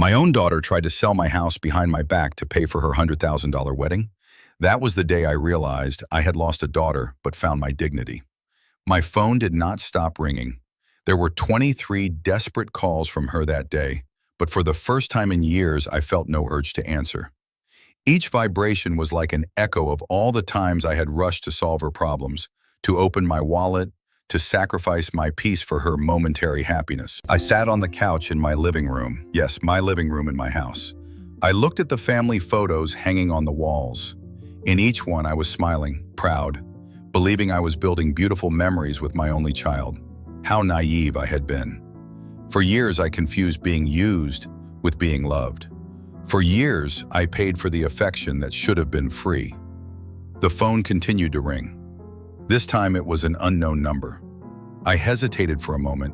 My own daughter tried to sell my house behind my back to pay for her $100,000 wedding. That was the day I realized I had lost a daughter but found my dignity. My phone did not stop ringing. There were 23 desperate calls from her that day, but for the first time in years, I felt no urge to answer. Each vibration was like an echo of all the times I had rushed to solve her problems, to open my wallet, to sacrifice my peace for her momentary happiness. I sat on the couch in my living room. Yes, my living room in my house. I looked at the family photos hanging on the walls. In each one, I was smiling, proud, believing I was building beautiful memories with my only child. How naive I had been. For years, I confused being used with being loved. For years, I paid for the affection that should have been free. The phone continued to ring. This time it was an unknown number. I hesitated for a moment,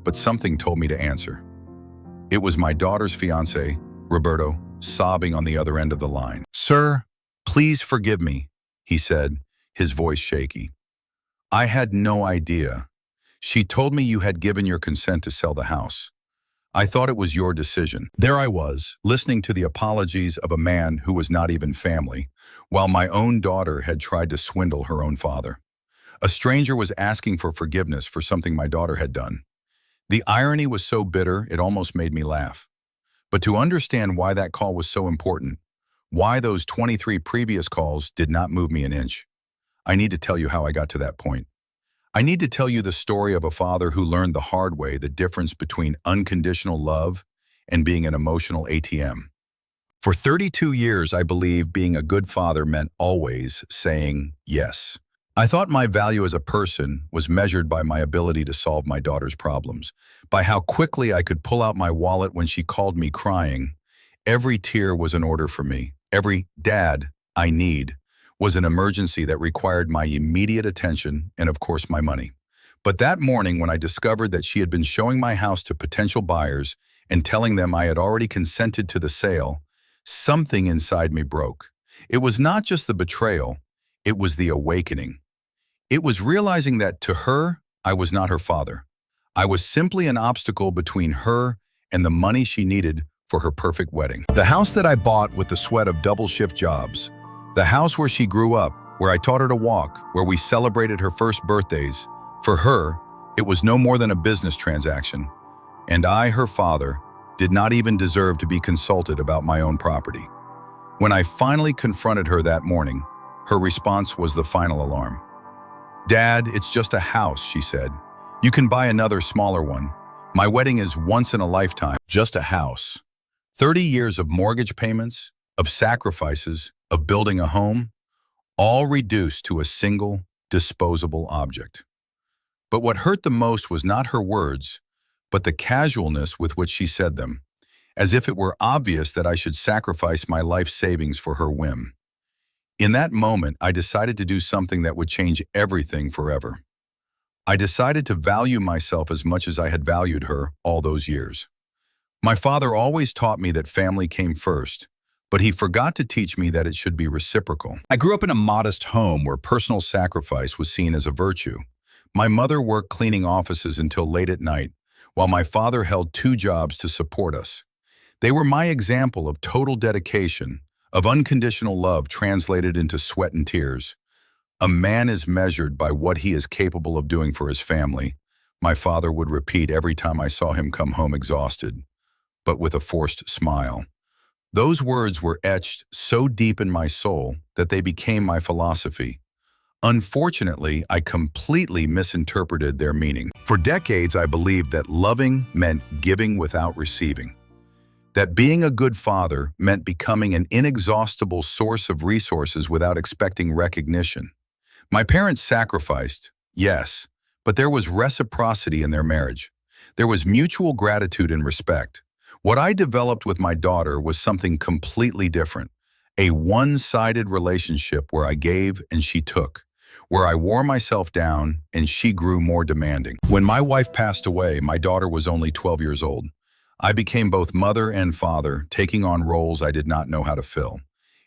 but something told me to answer. It was my daughter's fiancé, Roberto, sobbing on the other end of the line. "Sir, please forgive me," he said, his voice shaky. "I had no idea. She told me you had given your consent to sell the house. I thought it was your decision." There I was, listening to the apologies of a man who was not even family, while my own daughter had tried to swindle her own father. A stranger was asking for forgiveness for something my daughter had done. The irony was so bitter, it almost made me laugh. But to understand why that call was so important, why those 23 previous calls did not move me an inch, I need to tell you how I got to that point. I need to tell you the story of a father who learned the hard way the difference between unconditional love and being an emotional ATM. For 32 years, I believed being a good father meant always saying yes. I thought my value as a person was measured by my ability to solve my daughter's problems, by how quickly I could pull out my wallet when she called me crying. Every tear was an order for me. Every "Dad, I need" was an emergency that required my immediate attention and, of course, my money. But that morning, when I discovered that she had been showing my house to potential buyers and telling them I had already consented to the sale, something inside me broke. It was not just the betrayal, it was the awakening. It was realizing that to her, I was not her father. I was simply an obstacle between her and the money she needed for her perfect wedding. The house that I bought with the sweat of double-shift jobs, the house where she grew up, where I taught her to walk, where we celebrated her first birthdays, for her, it was no more than a business transaction. And I, her father, did not even deserve to be consulted about my own property. When I finally confronted her that morning, her response was the final alarm. "Dad, it's just a house," she said. "You can buy another smaller one. My wedding is once in a lifetime." Just a house. 30 years of mortgage payments, of sacrifices, of building a home, all reduced to a single, disposable object. But what hurt the most was not her words, but the casualness with which she said them, as if it were obvious that I should sacrifice my life savings for her whim. In that moment, I decided to do something that would change everything forever. I decided to value myself as much as I had valued her all those years. My father always taught me that family came first, but he forgot to teach me that it should be reciprocal. I grew up in a modest home where personal sacrifice was seen as a virtue. My mother worked cleaning offices until late at night, while my father held 2 jobs to support us. They were my example of total dedication, of unconditional love translated into sweat and tears. "A man is measured by what he is capable of doing for his family," my father would repeat every time I saw him come home exhausted, but with a forced smile. Those words were etched so deep in my soul that they became my philosophy. Unfortunately, I completely misinterpreted their meaning. For decades, I believed that loving meant giving without receiving. That being a good father meant becoming an inexhaustible source of resources without expecting recognition. My parents sacrificed, yes, but there was reciprocity in their marriage. There was mutual gratitude and respect. What I developed with my daughter was something completely different. A one-sided relationship where I gave and she took, where I wore myself down and she grew more demanding. When my wife passed away, my daughter was only 12 years old. I became both mother and father, taking on roles I did not know how to fill.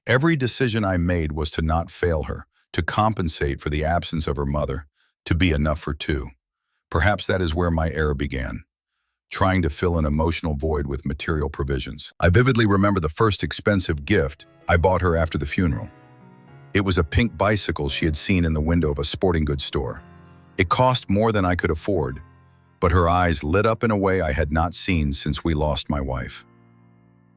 Every decision I made was to not fail her, to compensate for the absence of her mother, to be enough for 2. Perhaps that is where my error began. trying to fill an emotional void with material provisions. I vividly remember the first expensive gift I bought her after the funeral. It was a pink bicycle she had seen in the window of a sporting goods store. It cost more than I could afford, but her eyes lit up in a way I had not seen since we lost my wife.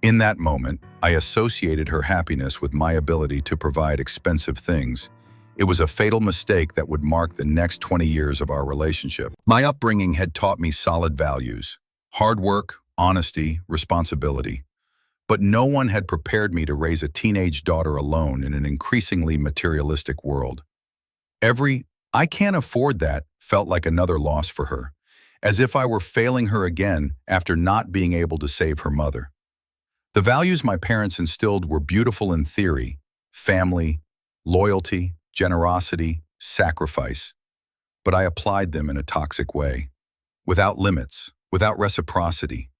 In that moment, I associated her happiness with my ability to provide expensive things. It was a fatal mistake that would mark the next 20 years of our relationship. My upbringing had taught me solid values: hard work, honesty, responsibility. But no one had prepared me to raise a teenage daughter alone in an increasingly materialistic world. Every "I can't afford that" felt like another loss for her, as if I were failing her again after not being able to save her mother. The values my parents instilled were beautiful in theory: family, loyalty, generosity, sacrifice. But I applied them in a toxic way, without limits, without reciprocity,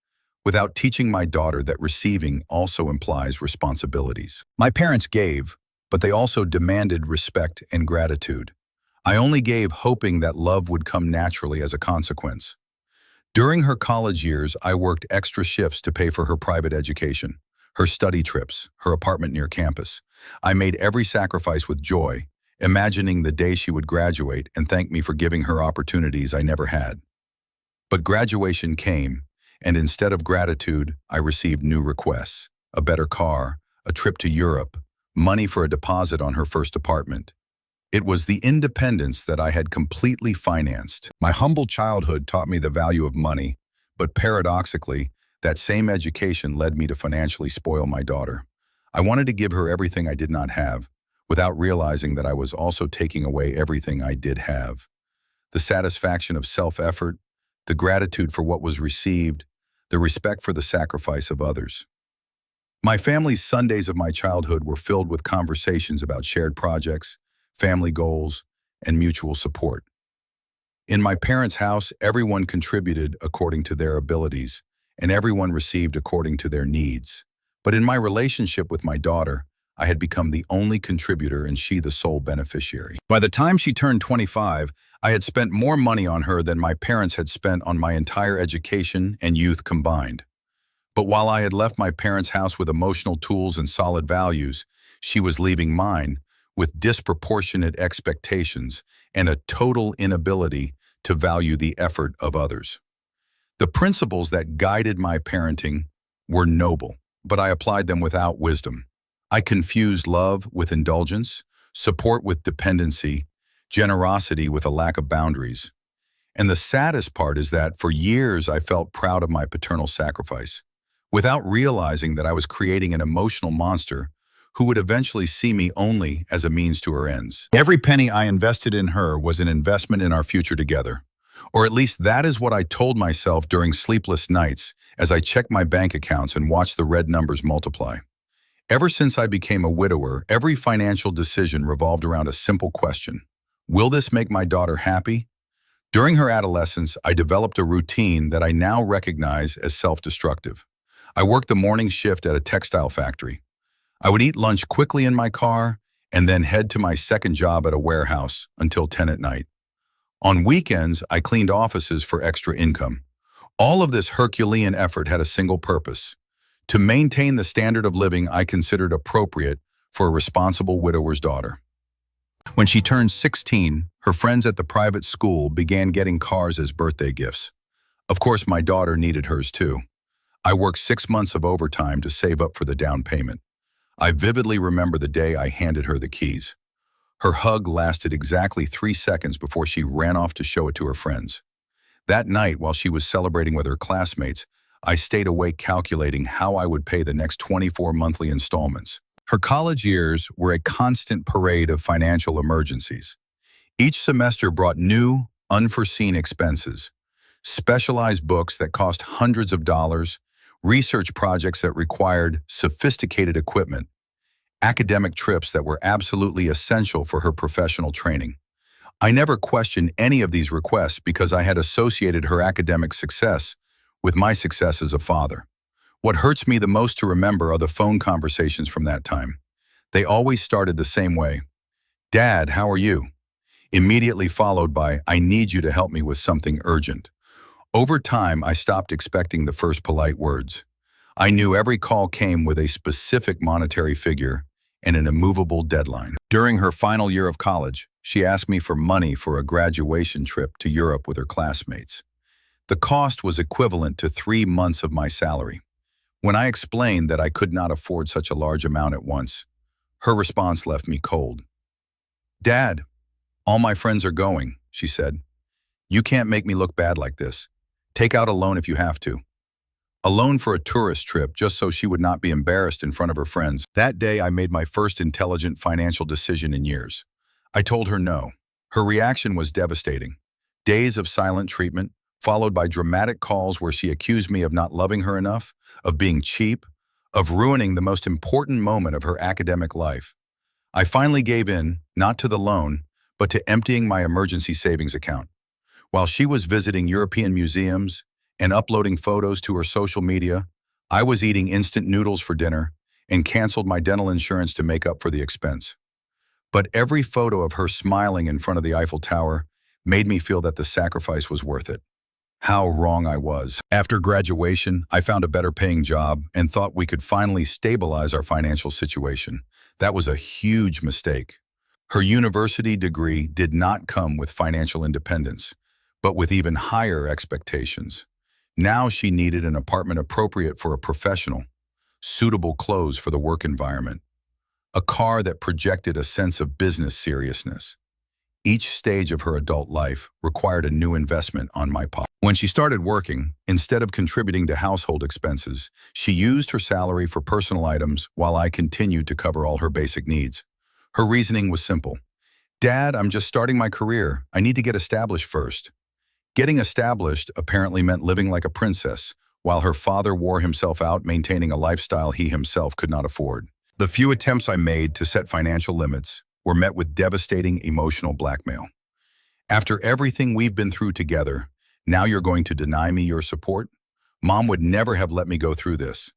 without teaching my daughter that receiving also implies responsibilities. My parents gave, but they also demanded respect and gratitude. I only gave hoping that love would come naturally as a consequence. During her college years, I worked extra shifts to pay for her private education, her study trips, her apartment near campus. I made every sacrifice with joy, imagining the day she would graduate and thank me for giving her opportunities I never had. But graduation came, and instead of gratitude, I received new requests: a better car, a trip to Europe, money for a deposit on her first apartment. It was the independence that I had completely financed. My humble childhood taught me the value of money, but paradoxically, that same education led me to financially spoil my daughter. I wanted to give her everything I did not have, without realizing that I was also taking away everything I did have: the satisfaction of self-effort, the gratitude for what was received, the respect for the sacrifice of others. My family's Sundays of my childhood were filled with conversations about shared projects, family goals, and mutual support. In my parents' house, everyone contributed according to their abilities, and everyone received according to their needs. But in my relationship with my daughter, I had become the only contributor and she the sole beneficiary. By the time she turned 25, I had spent more money on her than my parents had spent on my entire education and youth combined. But while I had left my parents' house with emotional tools and solid values, she was leaving mine with disproportionate expectations and a total inability to value the effort of others. The principles that guided my parenting were noble, but I applied them without wisdom. I confused love with indulgence, support with dependency, generosity with a lack of boundaries. And the saddest part is that for years I felt proud of my paternal sacrifice, without realizing that I was creating an emotional monster who would eventually see me only as a means to her ends. Every penny I invested in her was an investment in our future together. Or at least that is what I told myself during sleepless nights as I checked my bank accounts and watched the red numbers multiply. Ever since I became a widower, every financial decision revolved around a simple question: will this make my daughter happy? During her adolescence, I developed a routine that I now recognize as self-destructive. I worked the morning shift at a textile factory. I would eat lunch quickly in my car and then head to my second job at a warehouse until 10 at night. On weekends, I cleaned offices for extra income. All of this Herculean effort had a single purpose: to maintain the standard of living I considered appropriate for a responsible widower's daughter. When she turned 16, her friends at the private school began getting cars as birthday gifts. Of course, my daughter needed hers too. I worked 6 months of overtime to save up for the down payment. I vividly remember the day I handed her the keys. Her hug lasted exactly 3 seconds before she ran off to show it to her friends. That night, while she was celebrating with her classmates, I stayed awake calculating how I would pay the next 24 monthly installments. Her college years were a constant parade of financial emergencies. Each semester brought new, unforeseen expenses: specialized books that cost hundreds of dollars, research projects that required sophisticated equipment, academic trips that were absolutely essential for her professional training. I never questioned any of these requests because I had associated her academic success with my success as a father. What hurts me the most to remember are the phone conversations from that time. They always started the same way: "Dad, how are you?" Immediately followed by, "I need you to help me with something urgent." Over time, I stopped expecting the first polite words. I knew every call came with a specific monetary figure and an immovable deadline. During her final year of college, she asked me for money for a graduation trip to Europe with her classmates. The cost was equivalent to 3 months of my salary. When I explained that I could not afford such a large amount at once, her response left me cold. "Dad, all my friends are going," she said. "You can't make me look bad like this. Take out a loan if you have to." A loan for a tourist trip just so she would not be embarrassed in front of her friends. That day, I made my first intelligent financial decision in years. I told her no. Her reaction was devastating. Days of silent treatment, followed by dramatic calls where she accused me of not loving her enough, of being cheap, of ruining the most important moment of her academic life. I finally gave in, not to the loan, but to emptying my emergency savings account. While she was visiting European museums and uploading photos to her social media, I was eating instant noodles for dinner and canceled my dental insurance to make up for the expense. But every photo of her smiling in front of the Eiffel Tower made me feel that the sacrifice was worth it. How wrong I was. After graduation, I found a better paying job and thought we could finally stabilize our financial situation. That was a huge mistake. Her university degree did not come with financial independence, but with even higher expectations. Now she needed an apartment appropriate for a professional, suitable clothes for the work environment, a car that projected a sense of business seriousness. Each stage of her adult life required a new investment on my part. When she started working, instead of contributing to household expenses, she used her salary for personal items while I continued to cover all her basic needs. Her reasoning was simple. "Dad, I'm just starting my career. I need to get established first." Getting established apparently meant living like a princess, while her father wore himself out maintaining a lifestyle he himself could not afford. The few attempts I made to set financial limits were met with devastating emotional blackmail. "After everything we've been through together, now you're going to deny me your support? Mom would never have let me go through this."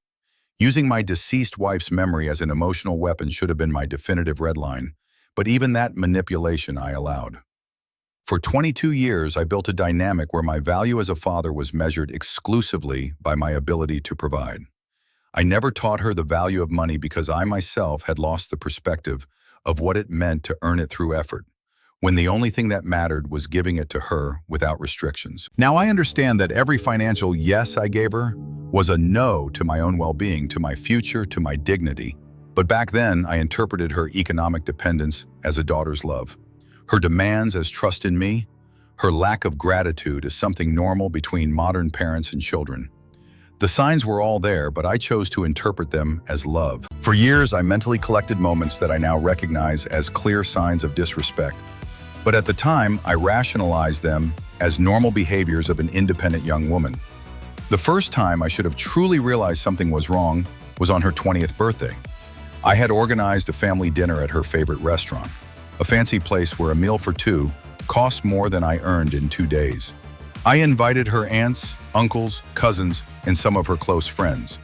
Using my deceased wife's memory as an emotional weapon should have been my definitive red line, but even that manipulation I allowed. For 22 years, I built a dynamic where my value as a father was measured exclusively by my ability to provide. I never taught her the value of money because I myself had lost the perspective of what it meant to earn it through effort, when the only thing that mattered was giving it to her without restrictions. Now I understand that every financial yes I gave her was a no to my own well-being, to my future, to my dignity. But back then, I interpreted her economic dependence as a daughter's love, her demands as trust in me, her lack of gratitude as something normal between modern parents and children. The signs were all there, but I chose to interpret them as love. For years, I mentally collected moments that I now recognize as clear signs of disrespect. But at the time, I rationalized them as normal behaviors of an independent young woman. The first time I should have truly realized something was wrong was on her 20th birthday. I had organized a family dinner at her favorite restaurant, a fancy place where a meal for two cost more than I earned in 2 days. I invited her aunts, uncles, cousins, and some of her close friends.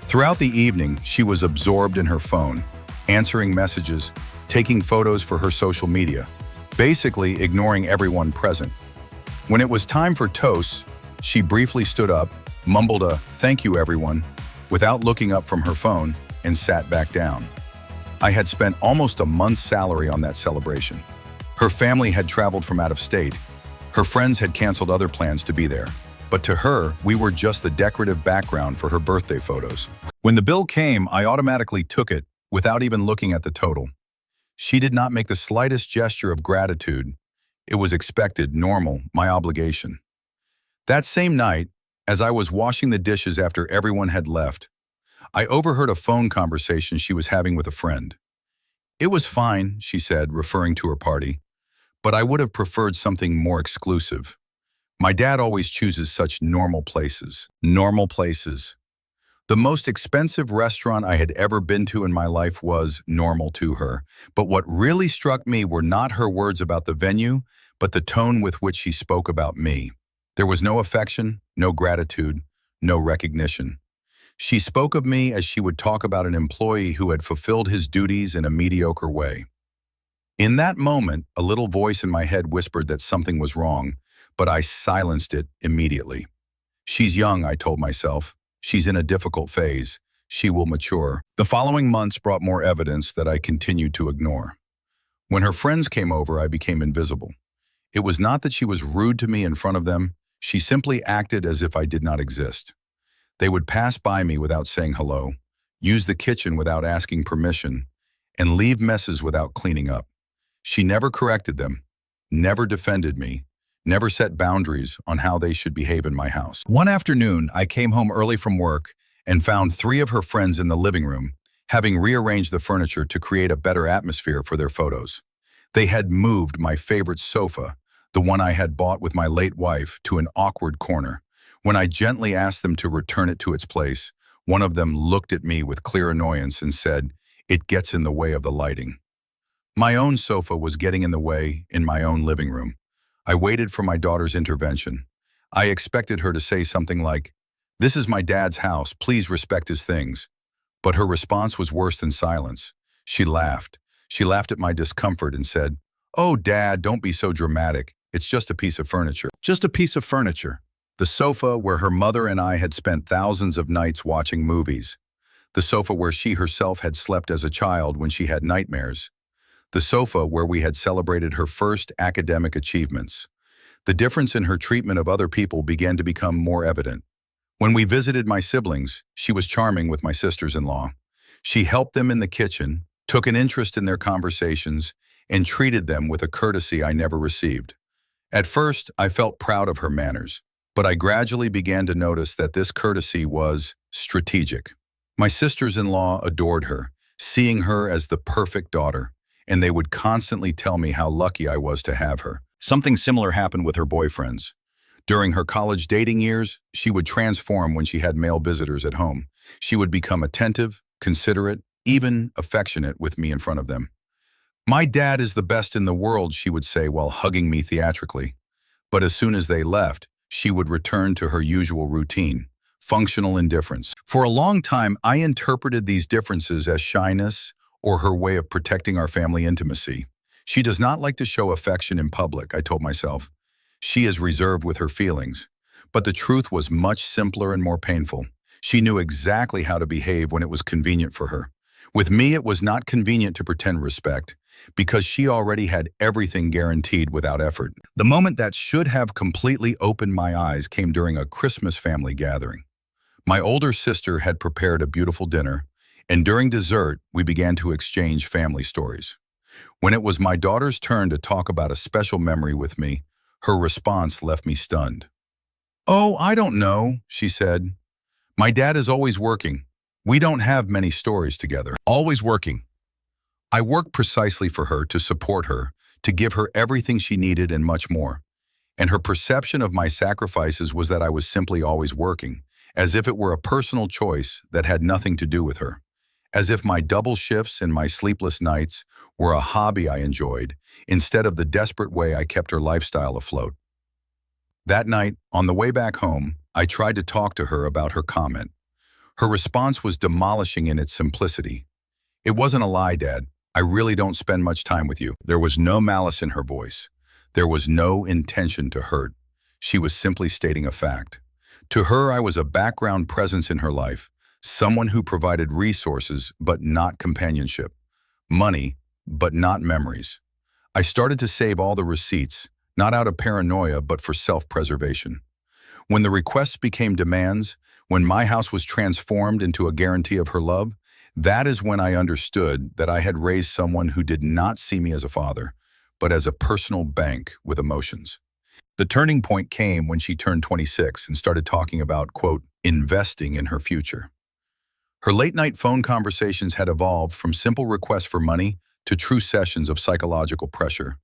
Throughout the evening, she was absorbed in her phone, answering messages, taking photos for her social media, basically ignoring everyone present. When it was time for toasts, she briefly stood up, mumbled a "thank you everyone," without looking up from her phone, and sat back down. I had spent almost a month's salary on that celebration. Her family had traveled from out of state. Her friends had canceled other plans to be there. But to her, we were just the decorative background for her birthday photos. When the bill came, I automatically took it without even looking at the total. She did not make the slightest gesture of gratitude. It was expected, normal, my obligation. That same night, as I was washing the dishes after everyone had left, I overheard a phone conversation she was having with a friend. "It was fine," she said, referring to her party, "but I would have preferred something more exclusive. My dad always chooses such normal places." Normal places. The most expensive restaurant I had ever been to in my life was normal to her. But what really struck me were not her words about the venue, but the tone with which she spoke about me. There was no affection, no gratitude, no recognition. She spoke of me as she would talk about an employee who had fulfilled his duties in a mediocre way. In that moment, a little voice in my head whispered that something was wrong, but I silenced it immediately. She's young, I told myself. She's in a difficult phase. She will mature. The following months brought more evidence that I continued to ignore. When her friends came over, I became invisible. It was not that she was rude to me in front of them. She simply acted as if I did not exist. They would pass by me without saying hello, use the kitchen without asking permission, and leave messes without cleaning up. She never corrected them, never defended me, never set boundaries on how they should behave in my house. One afternoon, I came home early from work and found 3 of her friends in the living room, having rearranged the furniture to create a better atmosphere for their photos. They had moved my favorite sofa, the one I had bought with my late wife, to an awkward corner. When I gently asked them to return it to its place, one of them looked at me with clear annoyance and said, "It gets in the way of the lighting." My own sofa was getting in the way in my own living room. I waited for my daughter's intervention. I expected her to say something like, "This is my dad's house, please respect his things." But her response was worse than silence. She laughed. She laughed at my discomfort and said, "Oh, Dad, don't be so dramatic. It's just a piece of furniture." Just a piece of furniture. The sofa where her mother and I had spent thousands of nights watching movies. The sofa where she herself had slept as a child when she had nightmares. The sofa where we had celebrated her first academic achievements. The difference in her treatment of other people began to become more evident. When we visited my siblings, she was charming with my sisters-in-law. She helped them in the kitchen, took an interest in their conversations, and treated them with a courtesy I never received. At first, I felt proud of her manners, but I gradually began to notice that this courtesy was strategic. My sisters-in-law adored her, seeing her as the perfect daughter, and they would constantly tell me how lucky I was to have her. Something similar happened with her boyfriends. During her college dating years, she would transform when she had male visitors at home. She would become attentive, considerate, even affectionate with me in front of them. "My dad is the best in the world," she would say while hugging me theatrically. But as soon as they left, she would return to her usual routine, functional indifference. For a long time, I interpreted these differences as shyness or her way of protecting our family intimacy. She does not like to show affection in public, I told myself. She is reserved with her feelings. But the truth was much simpler and more painful. She knew exactly how to behave when it was convenient for her. With me, it was not convenient to pretend respect, because she already had everything guaranteed without effort. The moment that should have completely opened my eyes came during a Christmas family gathering. My older sister had prepared a beautiful dinner, and during dessert, we began to exchange family stories. When it was my daughter's turn to talk about a special memory with me, her response left me stunned. "Oh, I don't know," she said. "My dad is always working. We don't have many stories together." Always working. I worked precisely for her, to support her, to give her everything she needed and much more. And her perception of my sacrifices was that I was simply always working, as if it were a personal choice that had nothing to do with her. As if my double shifts and my sleepless nights were a hobby I enjoyed, instead of the desperate way I kept her lifestyle afloat. That night, on the way back home, I tried to talk to her about her comment. Her response was demolishing in its simplicity. "It wasn't a lie, Dad. I really don't spend much time with you." There was no malice in her voice. There was no intention to hurt. She was simply stating a fact. To her, I was a background presence in her life, someone who provided resources but not companionship, money but not memories. I started to save all the receipts, not out of paranoia but for self-preservation. When the requests became demands, when my house was transformed into a guarantee of her love, that is when I understood that I had raised someone who did not see me as a father, but as a personal bank with emotions. The turning point came when she turned 26 and started talking about, quote, investing in her future. Her late-night phone conversations had evolved from simple requests for money to true sessions of psychological pressure.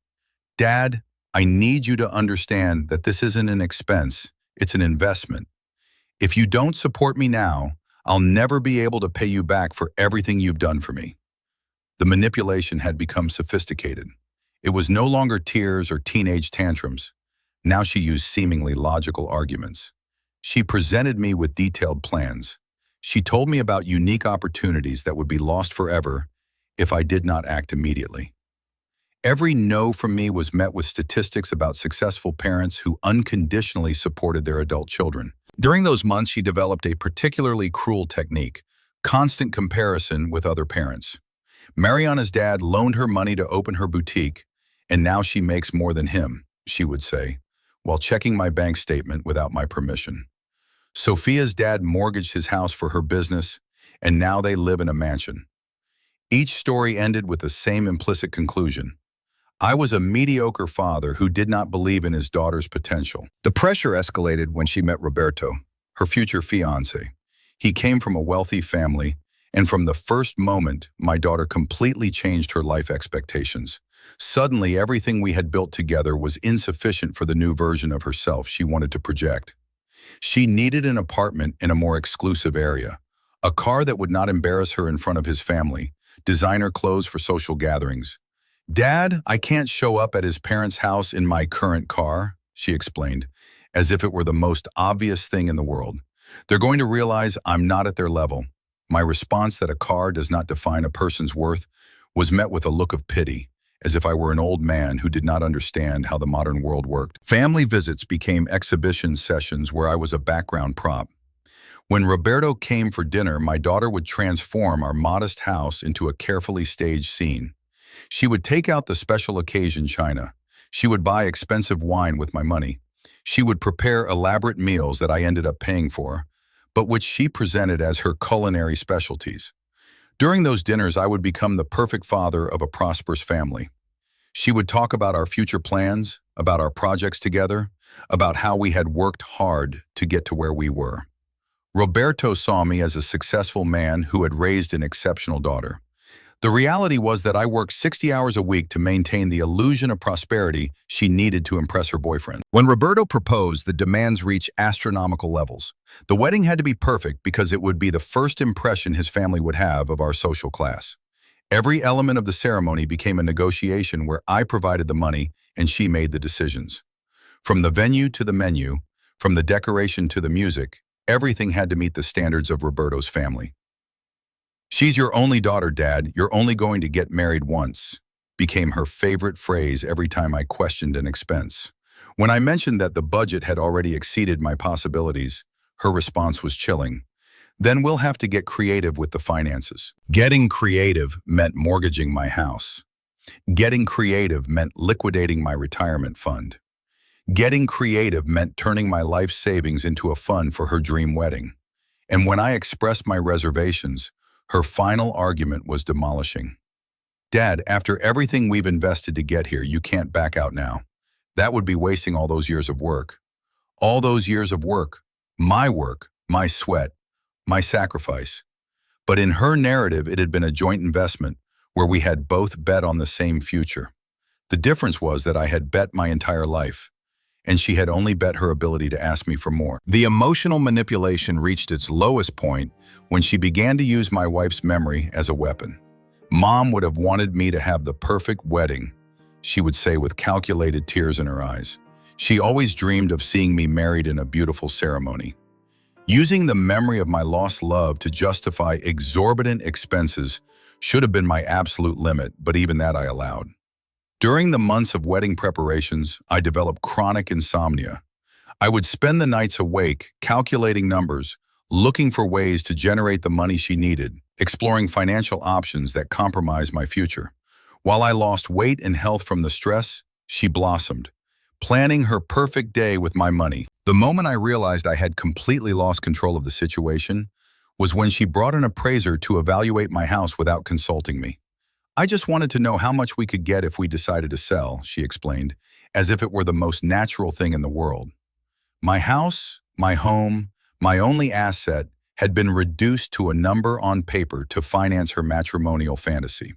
"Dad, I need you to understand that this isn't an expense, it's an investment. If you don't support me now, I'll never be able to pay you back for everything you've done for me." The manipulation had become sophisticated. It was no longer tears or teenage tantrums. Now she used seemingly logical arguments. She presented me with detailed plans. She told me about unique opportunities that would be lost forever if I did not act immediately. Every no from me was met with statistics about successful parents who unconditionally supported their adult children. During those months, she developed a particularly cruel technique: constant comparison with other parents. Mariana's dad loaned her money to open her boutique, and now she makes more than him, she would say, while checking my bank statement without my permission. Sophia's dad mortgaged his house for her business, and now they live in a mansion. Each story ended with the same implicit conclusion: I was a mediocre father who did not believe in his daughter's potential. The pressure escalated when she met Roberto, her future fiancé. He came from a wealthy family, and from the first moment, my daughter completely changed her life expectations. Suddenly, everything we had built together was insufficient for the new version of herself she wanted to project. She needed an apartment in a more exclusive area, a car that would not embarrass her in front of his family, designer clothes for social gatherings. Dad, I can't show up at his parents' house in my current car, she explained, as if it were the most obvious thing in the world. They're going to realize I'm not at their level. My response that a car does not define a person's worth was met with a look of pity, as if I were an old man who did not understand how the modern world worked. Family visits became exhibition sessions where I was a background prop. When Roberto came for dinner, my daughter would transform our modest house into a carefully staged scene. She would take out the special occasion china. She would buy expensive wine with my money. She would prepare elaborate meals that I ended up paying for, but which she presented as her culinary specialties. During those dinners, I would become the perfect father of a prosperous family. She would talk about our future plans, about our projects together, about how we had worked hard to get to where we were. Roberto saw me as a successful man who had raised an exceptional daughter. The reality was that I worked 60 hours a week to maintain the illusion of prosperity she needed to impress her boyfriend. When Roberto proposed, the demands reached astronomical levels. The wedding had to be perfect because it would be the first impression his family would have of our social class. Every element of the ceremony became a negotiation where I provided the money and she made the decisions. From the venue to the menu, from the decoration to the music, everything had to meet the standards of Roberto's family. "She's your only daughter, Dad. You're only going to get married once," became her favorite phrase every time I questioned an expense. When I mentioned that the budget had already exceeded my possibilities, her response was chilling. "Then we'll have to get creative with the finances." Getting creative meant mortgaging my house. Getting creative meant liquidating my retirement fund. Getting creative meant turning my life savings into a fund for her dream wedding. And when I expressed my reservations, her final argument was demolishing. "Dad, after everything we've invested to get here, you can't back out now. That would be wasting all those years of work." All those years of work, my sweat, my sacrifice. But in her narrative, it had been a joint investment where we had both bet on the same future. The difference was that I had bet my entire life, and she had only bet her ability to ask me for more. The emotional manipulation reached its lowest point when she began to use my wife's memory as a weapon. "Mom would have wanted me to have the perfect wedding," she would say with calculated tears in her eyes. "She always dreamed of seeing me married in a beautiful ceremony." Using the memory of my lost love to justify exorbitant expenses should have been my absolute limit, but even that I allowed. During the months of wedding preparations, I developed chronic insomnia. I would spend the nights awake, calculating numbers, looking for ways to generate the money she needed, exploring financial options that compromised my future. While I lost weight and health from the stress, she blossomed, planning her perfect day with my money. The moment I realized I had completely lost control of the situation was when she brought an appraiser to evaluate my house without consulting me. "I just wanted to know how much we could get if we decided to sell," she explained, as if it were the most natural thing in the world. My house, my home, my only asset had been reduced to a number on paper to finance her matrimonial fantasy.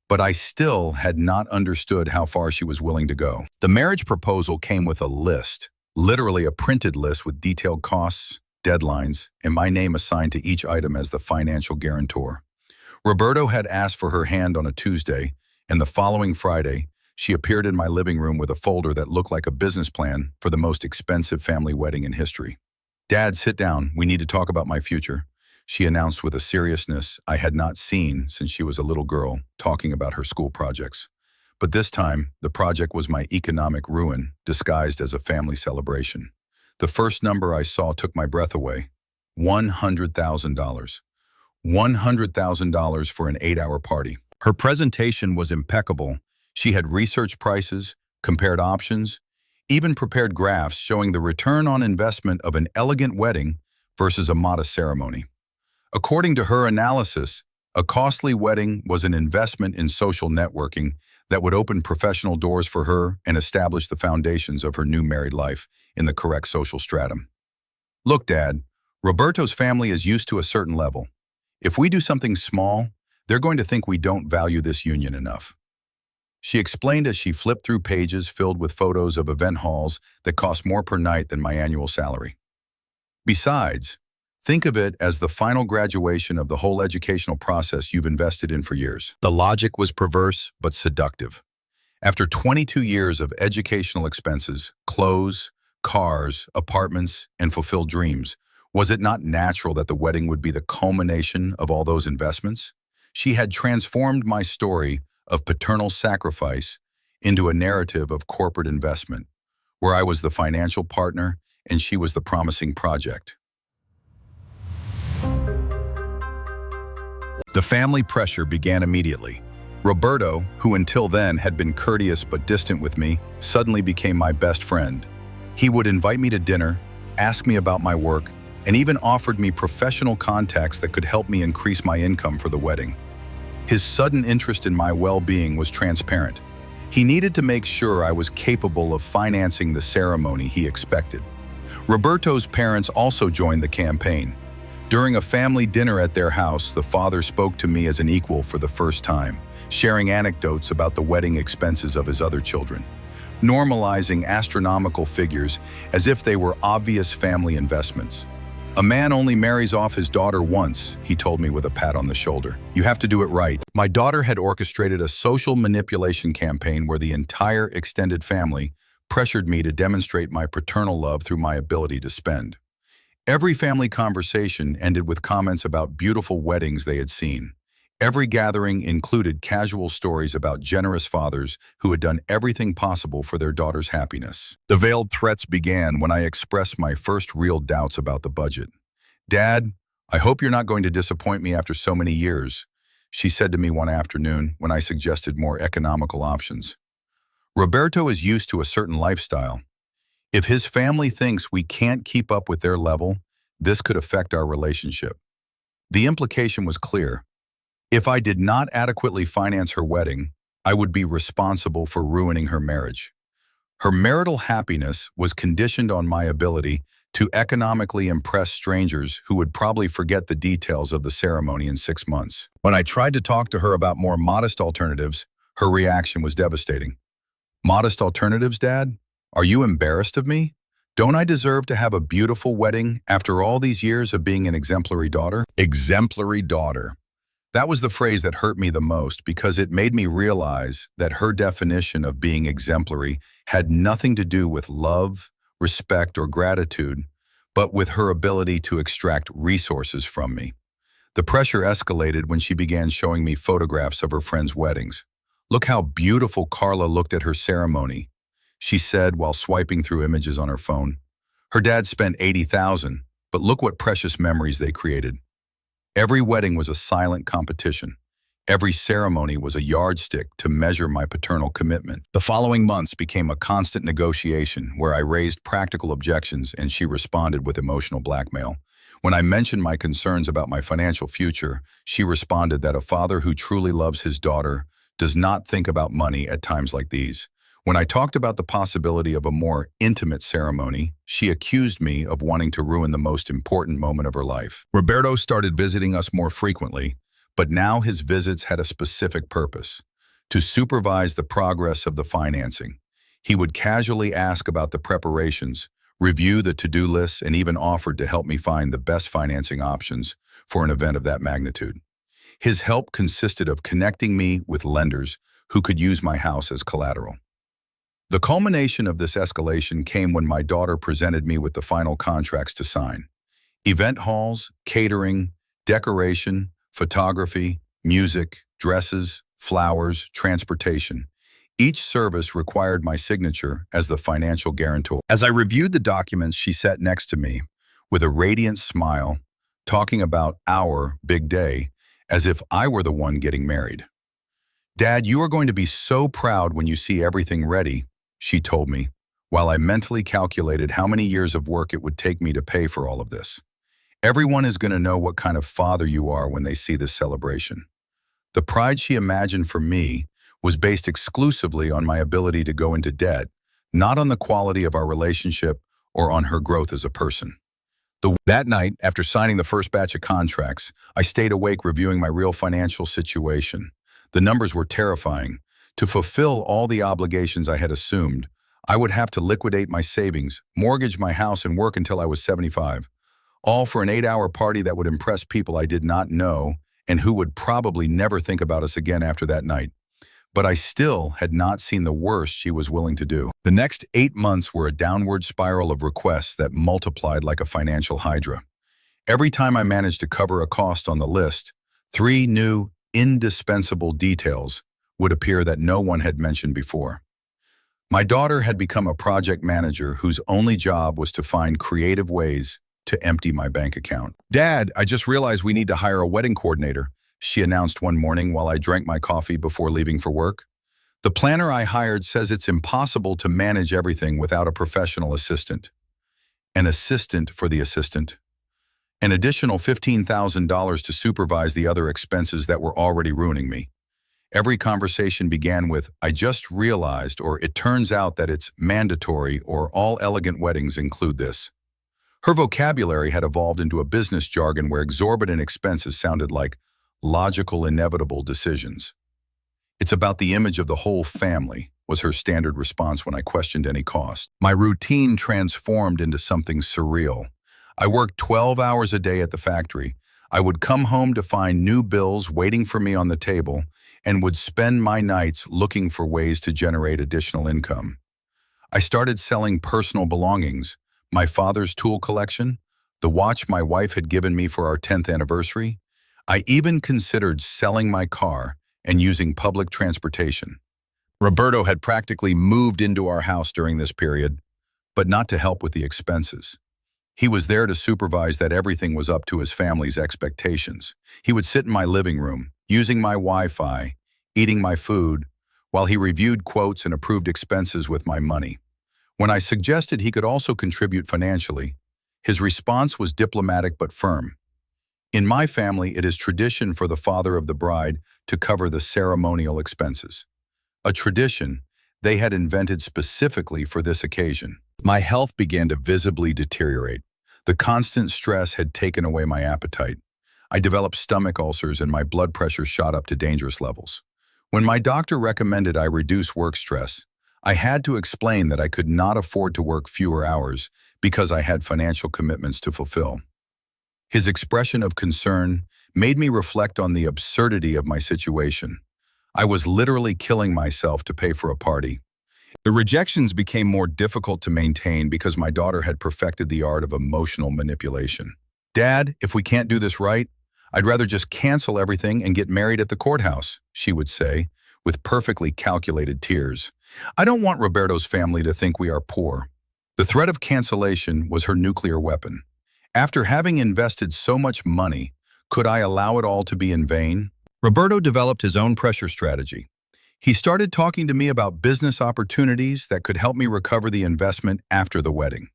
But I still had not understood how far she was willing to go. The marriage proposal came with a list, literally a printed list with detailed costs, deadlines, and my name assigned to each item as the financial guarantor. Roberto had asked for her hand on a Tuesday, and the following Friday, she appeared in my living room with a folder that looked like a business plan for the most expensive family wedding in history. "Dad, sit down. We need to talk about my future," she announced with a seriousness I had not seen since she was a little girl, talking about her school projects. But this time, the project was my economic ruin, disguised as a family celebration. The first number I saw took my breath away. $100,000. $100,000 for an 8-hour party. Her presentation was impeccable. She had researched prices, compared options, even prepared graphs showing the return on investment of an elegant wedding versus a modest ceremony. According to her analysis, a costly wedding was an investment in social networking that would open professional doors for her and establish the foundations of her new married life in the correct social stratum. Look, Dad, Roberto's family is used to a certain level. If we do something small, they're going to think we don't value this union enough. She explained as she flipped through pages filled with photos of event halls that cost more per night than my annual salary. Besides, think of it as the final graduation of the whole educational process you've invested in for years. The logic was perverse but seductive. After 22 years of educational expenses, clothes, cars, apartments, and fulfilled dreams, was it not natural that the wedding would be the culmination of all those investments? She had transformed my story of paternal sacrifice into a narrative of corporate investment, where I was the financial partner and she was the promising project. The family pressure began immediately. Roberto, who until then had been courteous but distant with me, suddenly became my best friend. He would invite me to dinner, ask me about my work, and even offered me professional contacts that could help me increase my income for the wedding. His sudden interest in my well-being was transparent. He needed to make sure I was capable of financing the ceremony he expected. Roberto's parents also joined the campaign. During a family dinner at their house, the father spoke to me as an equal for the first time, sharing anecdotes about the wedding expenses of his other children, normalizing astronomical figures as if they were obvious family investments. "A man only marries off his daughter once," he told me with a pat on the shoulder. "You have to do it right." My daughter had orchestrated a social manipulation campaign where the entire extended family pressured me to demonstrate my paternal love through my ability to spend. Every family conversation ended with comments about beautiful weddings they had seen. Every gathering included casual stories about generous fathers who had done everything possible for their daughter's happiness. The veiled threats began when I expressed my first real doubts about the budget. "Dad, I hope you're not going to disappoint me after so many years," she said to me one afternoon when I suggested more economical options. Roberto is used to a certain lifestyle. If his family thinks we can't keep up with their level, this could affect our relationship. The implication was clear. If I did not adequately finance her wedding, I would be responsible for ruining her marriage. Her marital happiness was conditioned on my ability to economically impress strangers who would probably forget the details of the ceremony in 6 months. When I tried to talk to her about more modest alternatives, her reaction was devastating. "Modest alternatives, Dad? Are you embarrassed of me? Don't I deserve to have a beautiful wedding after all these years of being an exemplary daughter?" Exemplary daughter. That was the phrase that hurt me the most because it made me realize that her definition of being exemplary had nothing to do with love, respect, or gratitude, but with her ability to extract resources from me. The pressure escalated when she began showing me photographs of her friends' weddings. "Look how beautiful Carla looked at her ceremony," she said while swiping through images on her phone. "Her dad spent $80,000, but look what precious memories they created." Every wedding was a silent competition. Every ceremony was a yardstick to measure my paternal commitment. The following months became a constant negotiation where I raised practical objections and she responded with emotional blackmail. When I mentioned my concerns about my financial future, she responded that a father who truly loves his daughter does not think about money at times like these. When I talked about the possibility of a more intimate ceremony, she accused me of wanting to ruin the most important moment of her life. Roberto started visiting us more frequently, but now his visits had a specific purpose: to supervise the progress of the financing. He would casually ask about the preparations, review the to-do lists, and even offered to help me find the best financing options for an event of that magnitude. His help consisted of connecting me with lenders who could use my house as collateral. The culmination of this escalation came when my daughter presented me with the final contracts to sign. Event halls, catering, decoration, photography, music, dresses, flowers, transportation. Each service required my signature as the financial guarantor. As I reviewed the documents, she sat next to me with a radiant smile, talking about our big day as if I were the one getting married. "Dad, you are going to be so proud when you see everything ready," she told me, while I mentally calculated how many years of work it would take me to pay for all of this. "Everyone is going to know what kind of father you are when they see this celebration." The pride she imagined for me was based exclusively on my ability to go into debt, not on the quality of our relationship or on her growth as a person. That night, after signing the first batch of contracts, I stayed awake reviewing my real financial situation. The numbers were terrifying. To fulfill all the obligations I had assumed, I would have to liquidate my savings, mortgage my house, and work until I was 75. All for an 8-hour party that would impress people I did not know and who would probably never think about us again after that night. But I still had not seen the worst she was willing to do. The next 8 months were a downward spiral of requests that multiplied like a financial hydra. Every time I managed to cover a cost on the list, 3 new, indispensable details would appear that no one had mentioned before. My daughter had become a project manager whose only job was to find creative ways to empty my bank account. "Dad, I just realized we need to hire a wedding coordinator," she announced one morning while I drank my coffee before leaving for work. "The planner I hired says it's impossible to manage everything without a professional assistant." An assistant for the assistant. An additional $15,000 to supervise the other expenses that were already ruining me. Every conversation began with, "I just realized," or "It turns out that it's mandatory," or "All elegant weddings include this." Her vocabulary had evolved into a business jargon where exorbitant expenses sounded like logical, inevitable decisions. "It's about the image of the whole family," was her standard response when I questioned any cost. My routine transformed into something surreal. I worked 12 hours a day at the factory. I would come home to find new bills waiting for me on the table and would spend my nights looking for ways to generate additional income. I started selling personal belongings, my father's tool collection, the watch my wife had given me for our 10th anniversary. I even considered selling my car and using public transportation. Roberto had practically moved into our house during this period, but not to help with the expenses. He was there to supervise that everything was up to his family's expectations. He would sit in my living room, using my Wi-Fi, eating my food, while he reviewed quotes and approved expenses with my money. When I suggested he could also contribute financially, his response was diplomatic but firm. "In my family, it is tradition for the father of the bride to cover the ceremonial expenses." A tradition they had invented specifically for this occasion. My health began to visibly deteriorate. The constant stress had taken away my appetite. I developed stomach ulcers and my blood pressure shot up to dangerous levels. When my doctor recommended I reduce work stress, I had to explain that I could not afford to work fewer hours because I had financial commitments to fulfill. His expression of concern made me reflect on the absurdity of my situation. I was literally killing myself to pay for a party. The rejections became more difficult to maintain because my daughter had perfected the art of emotional manipulation. "Dad, if we can't do this right, I'd rather just cancel everything and get married at the courthouse," she would say, with perfectly calculated tears. "I don't want Roberto's family to think we are poor." The threat of cancellation was her nuclear weapon. After having invested so much money, could I allow it all to be in vain? Roberto developed his own pressure strategy. He started talking to me about business opportunities that could help me recover the investment after the wedding.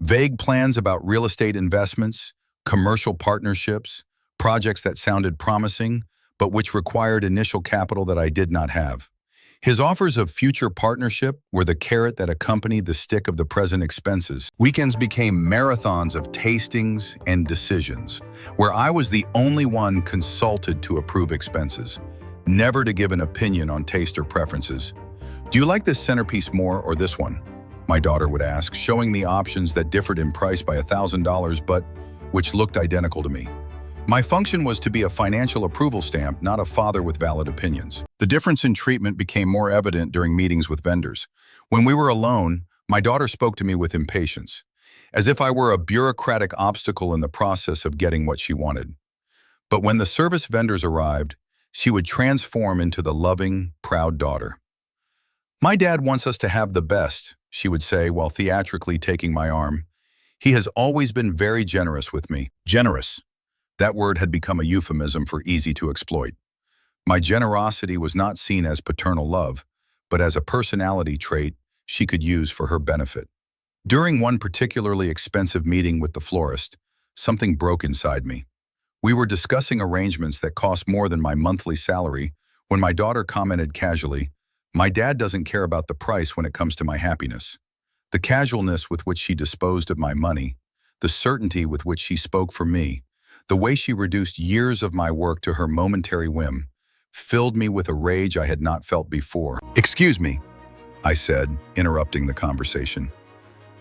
Vague plans about real estate investments, commercial partnerships, projects that sounded promising, but which required initial capital that I did not have. His offers of future partnership were the carrot that accompanied the stick of the present expenses. Weekends became marathons of tastings and decisions, where I was the only one consulted to approve expenses, never to give an opinion on taste or preferences. "Do you like this centerpiece more or this one?" my daughter would ask, showing me options that differed in price by $1,000 but which looked identical to me. My function was to be a financial approval stamp, not a father with valid opinions. The difference in treatment became more evident during meetings with vendors. When we were alone, my daughter spoke to me with impatience, as if I were a bureaucratic obstacle in the process of getting what she wanted. But when the service vendors arrived, she would transform into the loving, proud daughter. My dad wants us to have the best, she would say while theatrically taking my arm. He has always been very generous with me. Generous. That word had become a euphemism for easy to exploit. My generosity was not seen as paternal love, but as a personality trait she could use for her benefit. During one particularly expensive meeting with the florist, something broke inside me. We were discussing arrangements that cost more than my monthly salary when my daughter commented casually, "My dad doesn't care about the price when it comes to my happiness." The casualness with which she disposed of my money, the certainty with which she spoke for me, the way she reduced years of my work to her momentary whim, filled me with a rage I had not felt before. "Excuse me," I said, interrupting the conversation.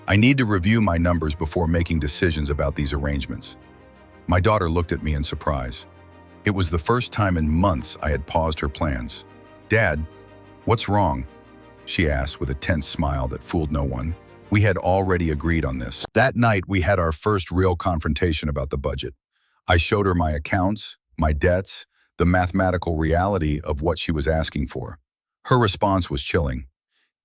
"I need to review my numbers before making decisions about these arrangements." My daughter looked at me in surprise. It was the first time in months I had paused her plans. "Dad, what's wrong?" she asked with a tense smile that fooled no one. We had already agreed on this. That night, we had our first real confrontation about the budget. I showed her my accounts, my debts, the mathematical reality of what she was asking for. Her response was chilling.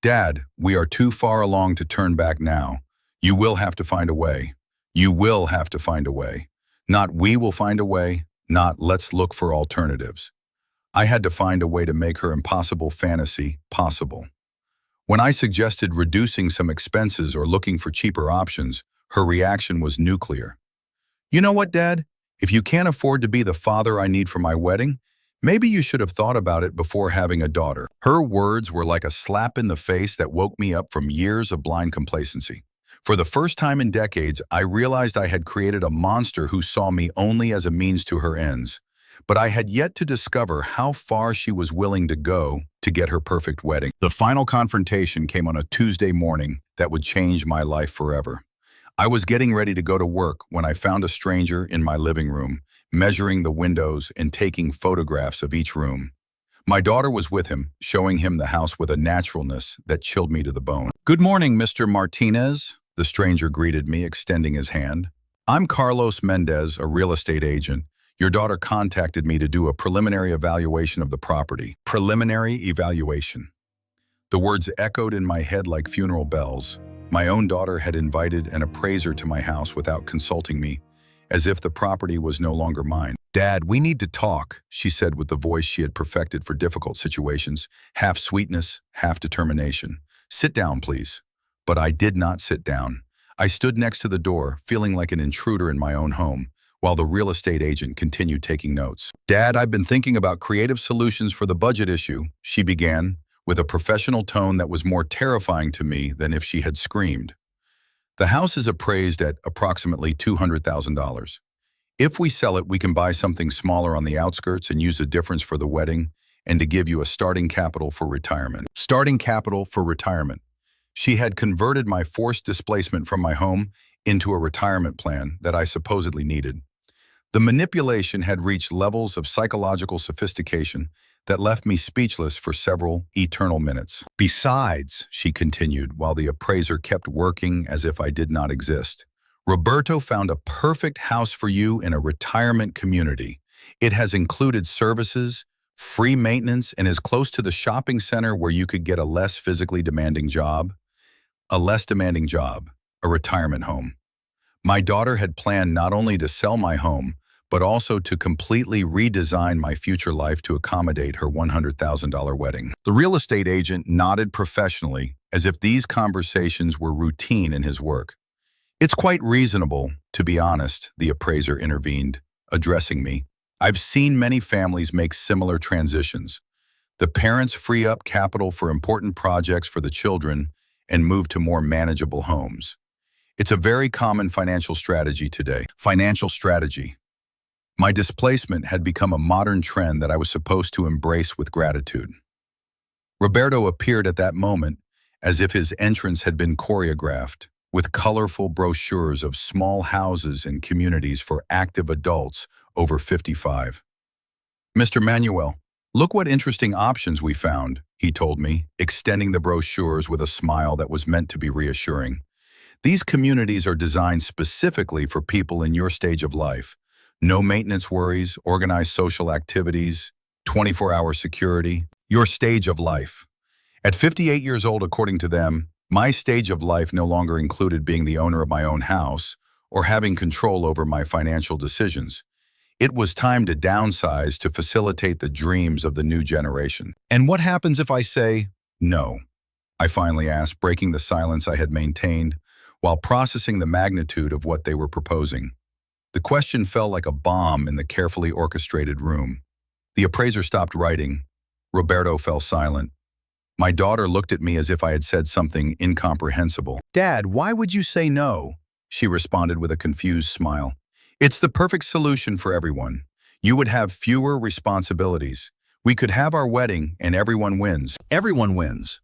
"Dad, we are too far along to turn back now. You will have to find a way. You will have to find a way. Not we will find a way, not let's look for alternatives." I had to find a way to make her impossible fantasy possible. When I suggested reducing some expenses or looking for cheaper options, her reaction was nuclear. "You know what, Dad? If you can't afford to be the father I need for my wedding, maybe you should have thought about it before having a daughter." Her words were like a slap in the face that woke me up from years of blind complacency. For the first time in decades, I realized I had created a monster who saw me only as a means to her ends. But I had yet to discover how far she was willing to go to get her perfect wedding. The final confrontation came on a Tuesday morning that would change my life forever. I was getting ready to go to work when I found a stranger in my living room, measuring the windows and taking photographs of each room. My daughter was with him, showing him the house with a naturalness that chilled me to the bone. "Good morning, Mr. Martinez," the stranger greeted me, extending his hand. "I'm Carlos Mendez, a real estate agent. Your daughter contacted me to do a preliminary evaluation of the property." Preliminary evaluation. The words echoed in my head like funeral bells. My own daughter had invited an appraiser to my house without consulting me, as if the property was no longer mine. "Dad, we need to talk," she said with the voice she had perfected for difficult situations, half sweetness, half determination. "Sit down, please." But I did not sit down. I stood next to the door, feeling like an intruder in my own home, while the real estate agent continued taking notes. "Dad, I've been thinking about creative solutions for the budget issue," she began, with a professional tone that was more terrifying to me than if she had screamed. "The house is appraised at approximately $200,000. If we sell it, we can buy something smaller on the outskirts and use the difference for the wedding and to give you a starting capital for retirement." Starting capital for retirement. She had converted my forced displacement from my home into a retirement plan that I supposedly needed. The manipulation had reached levels of psychological sophistication that left me speechless for several eternal minutes. "Besides," she continued while the appraiser kept working as if I did not exist, "Roberto found a perfect house for you in a retirement community. It has included services, free maintenance, and is close to the shopping center where you could get a less physically demanding job. A less demanding job, a retirement home." My daughter had planned not only to sell my home, but also to completely redesign my future life to accommodate her $100,000 wedding. The real estate agent nodded professionally, as if these conversations were routine in his work. "It's quite reasonable, to be honest," the appraiser intervened, addressing me. "I've seen many families make similar transitions. The parents free up capital for important projects for the children and move to more manageable homes. It's a very common financial strategy today." Financial strategy. My displacement had become a modern trend that I was supposed to embrace with gratitude. Roberto appeared at that moment as if his entrance had been choreographed, with colorful brochures of small houses and communities for active adults over 55. "Mr. Manuel, look what interesting options we found," he told me, extending the brochures with a smile that was meant to be reassuring. "These communities are designed specifically for people in your stage of life. No maintenance worries, organized social activities, 24-hour security, your stage of life. At 58 years old, according to them, my stage of life no longer included being the owner of my own house or having control over my financial decisions. It was time to downsize to facilitate the dreams of the new generation. And what happens if I say no? I finally asked, breaking the silence I had maintained while processing the magnitude of what they were proposing. The question fell like a bomb in the carefully orchestrated room. The appraiser stopped writing. Roberto fell silent. My daughter looked at me as if I had said something incomprehensible. "Dad, why would you say no?" She responded with a confused smile. "It's the perfect solution for everyone. You would have fewer responsibilities. We could have our wedding and everyone wins." Everyone wins.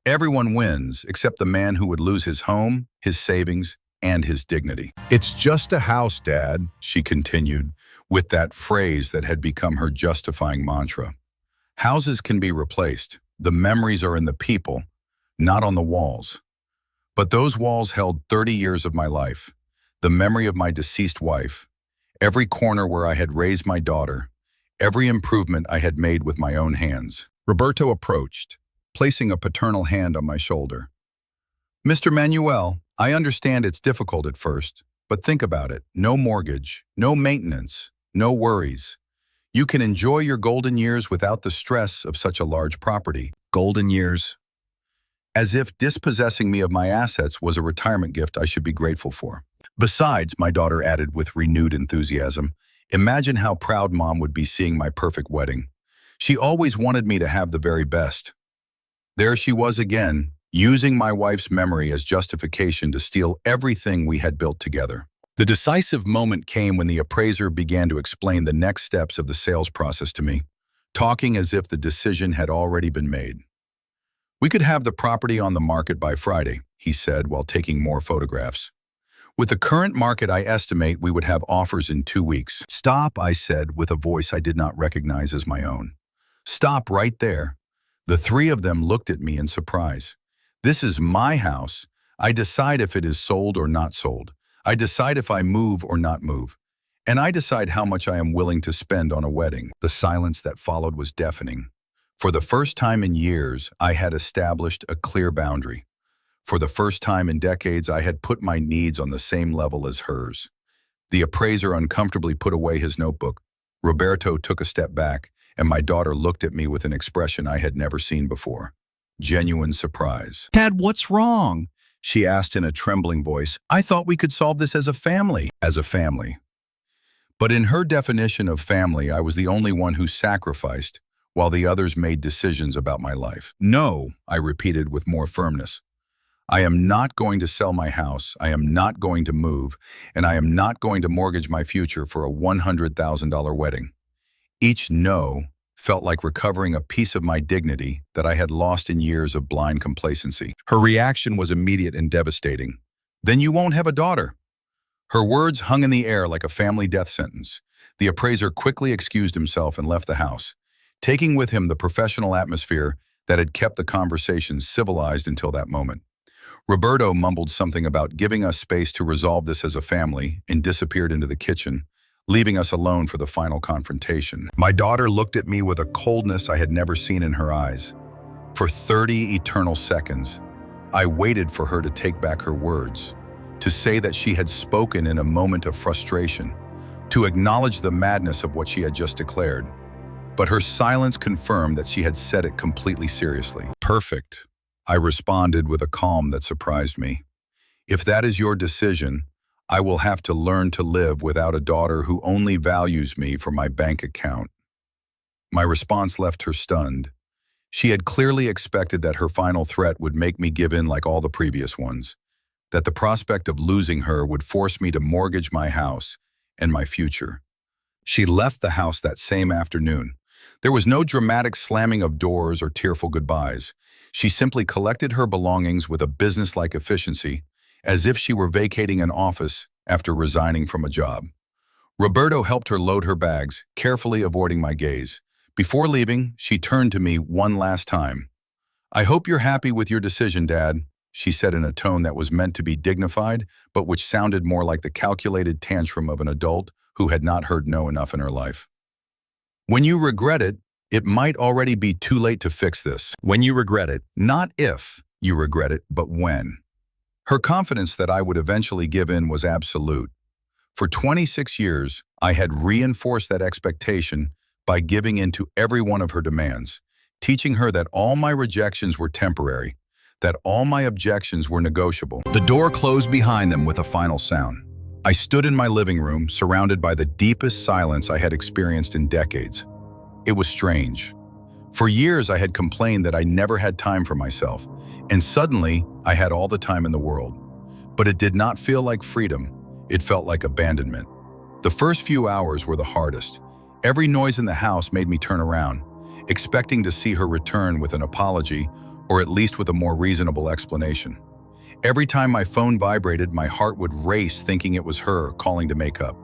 Everyone wins except the man who would lose his home, his savings, and his dignity. "It's just a house, Dad," she continued, with that phrase that had become her justifying mantra. "Houses can be replaced. The memories are in the people, not on the walls." But those walls held 30 years of my life, the memory of my deceased wife, every corner where I had raised my daughter, every improvement I had made with my own hands. Roberto approached, placing a paternal hand on my shoulder. "Mr. Manuel, I understand it's difficult at first, but think about it. No mortgage, no maintenance, no worries. You can enjoy your golden years without the stress of such a large property." Golden years. As if dispossessing me of my assets was a retirement gift I should be grateful for. "Besides," my daughter added with renewed enthusiasm, "imagine how proud Mom would be seeing my perfect wedding. She always wanted me to have the very best." There she was again, using my wife's memory as justification to steal everything we had built together. The decisive moment came when the appraiser began to explain the next steps of the sales process to me, talking as if the decision had already been made. "We could have the property on the market by Friday," he said while taking more photographs. "With the current market, I estimate we would have offers in 2 weeks." "Stop," I said with a voice I did not recognize as my own. "Stop right there." The three of them looked at me in surprise. "This is my house. I decide if it is sold or not sold. I decide if I move or not move. And I decide how much I am willing to spend on a wedding." The silence that followed was deafening. For the first time in years, I had established a clear boundary. For the first time in decades, I had put my needs on the same level as hers. The appraiser uncomfortably put away his notebook. Roberto took a step back, and my daughter looked at me with an expression I had never seen before. Genuine surprise. "Dad, what's wrong?" she asked in a trembling voice. "I thought we could solve this as a family." As a family. But in her definition of family, I was the only one who sacrificed, while the others made decisions about my life. "No," I repeated with more firmness. "I am not going to sell my house, I am not going to move, and I am not going to mortgage my future for a $100,000 wedding." Each no felt like recovering a piece of my dignity that I had lost in years of blind complacency. Her reaction was immediate and devastating. "Then you won't have a daughter." Her words hung in the air like a family death sentence. The appraiser quickly excused himself and left the house, taking with him the professional atmosphere that had kept the conversation civilized until that moment. Roberto mumbled something about giving us space to resolve this as a family and disappeared into the kitchen, leaving us alone for the final confrontation. My daughter looked at me with a coldness I had never seen in her eyes. For 30 eternal seconds, I waited for her to take back her words, to say that she had spoken in a moment of frustration, to acknowledge the madness of what she had just declared. But her silence confirmed that she had said it completely seriously. "Perfect," I responded with a calm that surprised me. "If that is your decision, I will have to learn to live without a daughter who only values me for my bank account." My response left her stunned. She had clearly expected that her final threat would make me give in like all the previous ones, that the prospect of losing her would force me to mortgage my house and my future. She left the house that same afternoon. There was no dramatic slamming of doors or tearful goodbyes. She simply collected her belongings with a business-like efficiency, as if she were vacating an office after resigning from a job. Roberto helped her load her bags, carefully avoiding my gaze. Before leaving, she turned to me one last time. "I hope you're happy with your decision, Dad," she said in a tone that was meant to be dignified, but which sounded more like the calculated tantrum of an adult who had not heard no enough in her life. "When you regret it, It might already be too late to fix this. When you regret it, not if you regret it, but when. Her confidence that I would eventually give in was absolute. For 26 years, I had reinforced that expectation by giving in to every one of her demands, teaching her that all my rejections were temporary, that all my objections were negotiable. The door closed behind them with a final sound. I stood in my living room, surrounded by the deepest silence I had experienced in decades. It was strange. For years, I had complained that I never had time for myself, and suddenly, I had all the time in the world. But it did not feel like freedom. It felt like abandonment. The first few hours were the hardest. Every noise in the house made me turn around, expecting to see her return with an apology, or at least with a more reasonable explanation. Every time my phone vibrated, my heart would race thinking it was her calling to make up.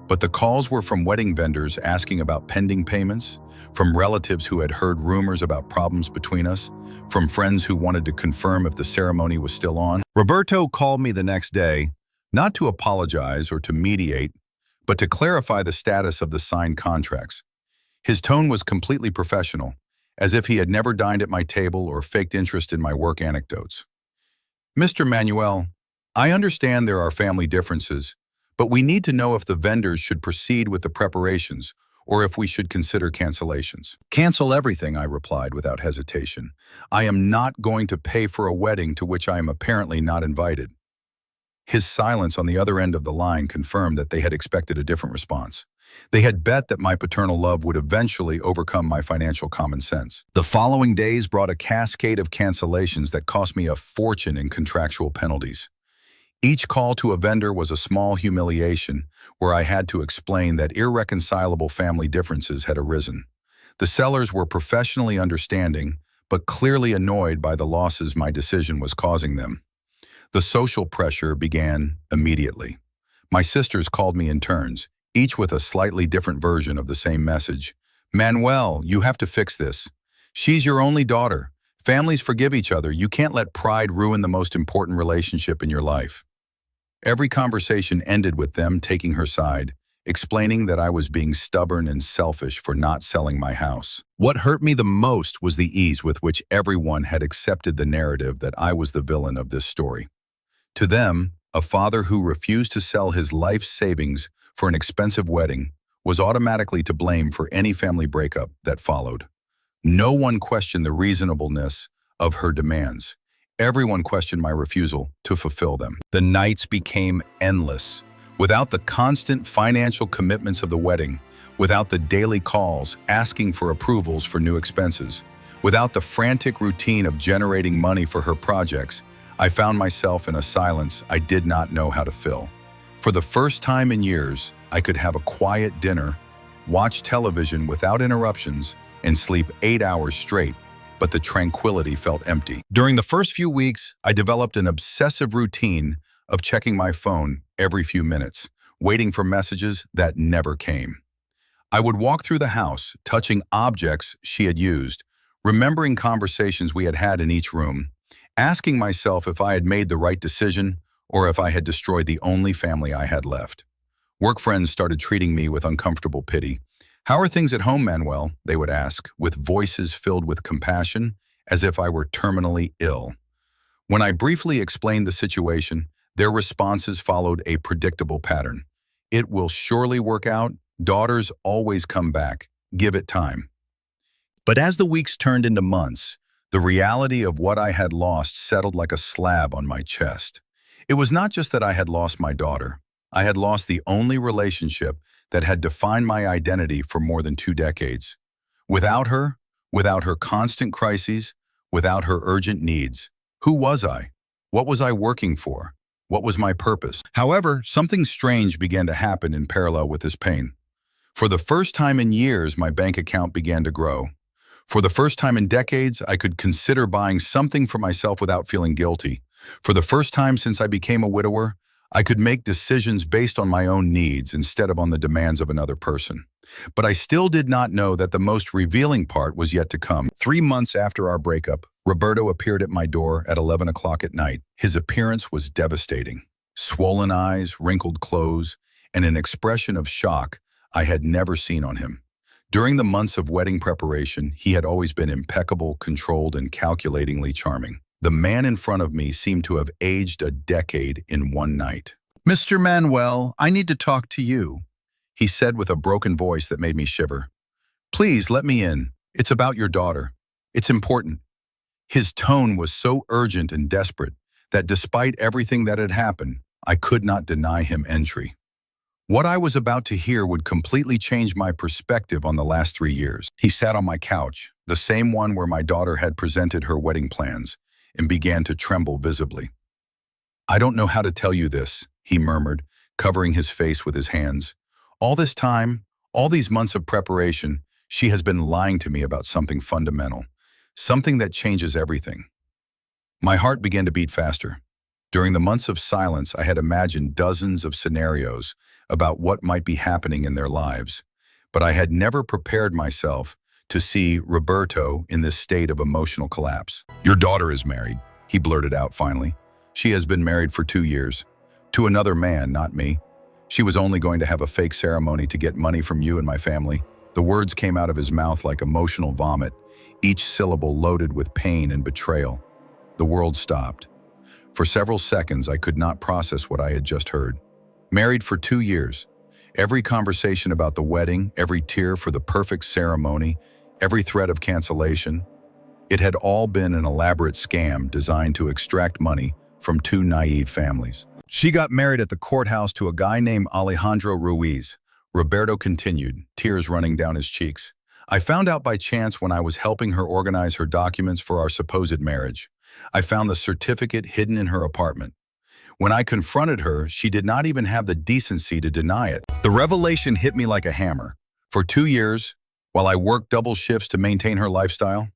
But the calls were from wedding vendors asking about pending payments, from relatives who had heard rumors about problems between us, from friends who wanted to confirm if the ceremony was still on. Roberto called me the next day, not to apologize or to mediate, but to clarify the status of the signed contracts. His tone was completely professional, as if he had never dined at my table or faked interest in my work anecdotes. Mr. Manuel, I understand there are family differences, but we need to know if the vendors should proceed with the preparations or if we should consider cancellations. Cancel everything, I replied without hesitation. I am not going to pay for a wedding to which I am apparently not invited. His silence on the other end of the line confirmed that they had expected a different response. They had bet that my paternal love would eventually overcome my financial common sense. The following days brought a cascade of cancellations that cost me a fortune in contractual penalties. Each call to a vendor was a small humiliation where I had to explain that irreconcilable family differences had arisen. The sellers were professionally understanding, but clearly annoyed by the losses my decision was causing them. The social pressure began immediately. My sisters called me in turns, each with a slightly different version of the same message. Manuel, you have to fix this. She's your only daughter. Families forgive each other. You can't let pride ruin the most important relationship in your life. Every conversation ended with them taking her side, explaining that I was being stubborn and selfish for not selling my house. What hurt me the most was the ease with which everyone had accepted the narrative that I was the villain of this story. To them, a father who refused to sell his life savings for an expensive wedding was automatically to blame for any family breakup that followed. No one questioned the reasonableness of her demands. Everyone questioned my refusal to fulfill them. The nights became endless. Without the constant financial commitments of the wedding, without the daily calls asking for approvals for new expenses, without the frantic routine of generating money for her projects, I found myself in a silence I did not know how to fill. For the first time in years, I could have a quiet dinner, watch television without interruptions, and sleep 8 hours straight, but the tranquility felt empty. During the first few weeks, I developed an obsessive routine of checking my phone every few minutes, waiting for messages that never came. I would walk through the house, touching objects she had used, remembering conversations we had had in each room, asking myself if I had made the right decision or if I had destroyed the only family I had left. Work friends started treating me with uncomfortable pity. "How are things at home, Manuel?" they would ask, with voices filled with compassion, as if I were terminally ill. When I briefly explained the situation, their responses followed a predictable pattern. "It will surely work out. Daughters always come back. Give it time." But as the weeks turned into months, the reality of what I had lost settled like a slab on my chest. It was not just that I had lost my daughter. I had lost the only relationship that had defined my identity for more than 2 decades. Without her constant crises, without her urgent needs, who was I? What was I working for? What was my purpose? However, something strange began to happen in parallel with this pain. For the first time in years, my bank account began to grow. For the first time in decades, I could consider buying something for myself without feeling guilty. For the first time since I became a widower, I could make decisions based on my own needs instead of on the demands of another person. But I still did not know that the most revealing part was yet to come. 3 months after our breakup, Roberto appeared at my door at 11 o'clock at night. His appearance was devastating. Swollen eyes, wrinkled clothes, and an expression of shock I had never seen on him. During the months of wedding preparation, he had always been impeccable, controlled, and calculatingly charming. The man in front of me seemed to have aged a decade in one night. "Mr. Manuel, I need to talk to you," he said with a broken voice that made me shiver. "Please let me in. It's about your daughter. It's important." His tone was so urgent and desperate that despite everything that had happened, I could not deny him entry. What I was about to hear would completely change my perspective on the last 3 years. He sat on my couch, the same one where my daughter had presented her wedding plans, and began to tremble visibly. "I don't know how to tell you this," he murmured, covering his face with his hands. "All this time, all these months of preparation, she has been lying to me about something fundamental, something that changes everything." My heart began to beat faster. During the months of silence, I had imagined dozens of scenarios about what might be happening in their lives, but I had never prepared myself to see Roberto in this state of emotional collapse. "Your daughter is married," he blurted out finally. "She has been married for 2 years. To another man, not me. She was only going to have a fake ceremony to get money from you and my family." The words came out of his mouth like emotional vomit, each syllable loaded with pain and betrayal. The world stopped. For several seconds, I could not process what I had just heard. Married for 2 years. Every conversation about the wedding, every tear for the perfect ceremony, every threat of cancellation. It had all been an elaborate scam designed to extract money from two naive families. "She got married at the courthouse to a guy named Alejandro Ruiz," Roberto continued, tears running down his cheeks. "I found out by chance when I was helping her organize her documents for our supposed marriage. I found the certificate hidden in her apartment. When I confronted her, she did not even have the decency to deny it. The revelation hit me like a hammer. For 2 years, while I worked double shifts to maintain her lifestyle,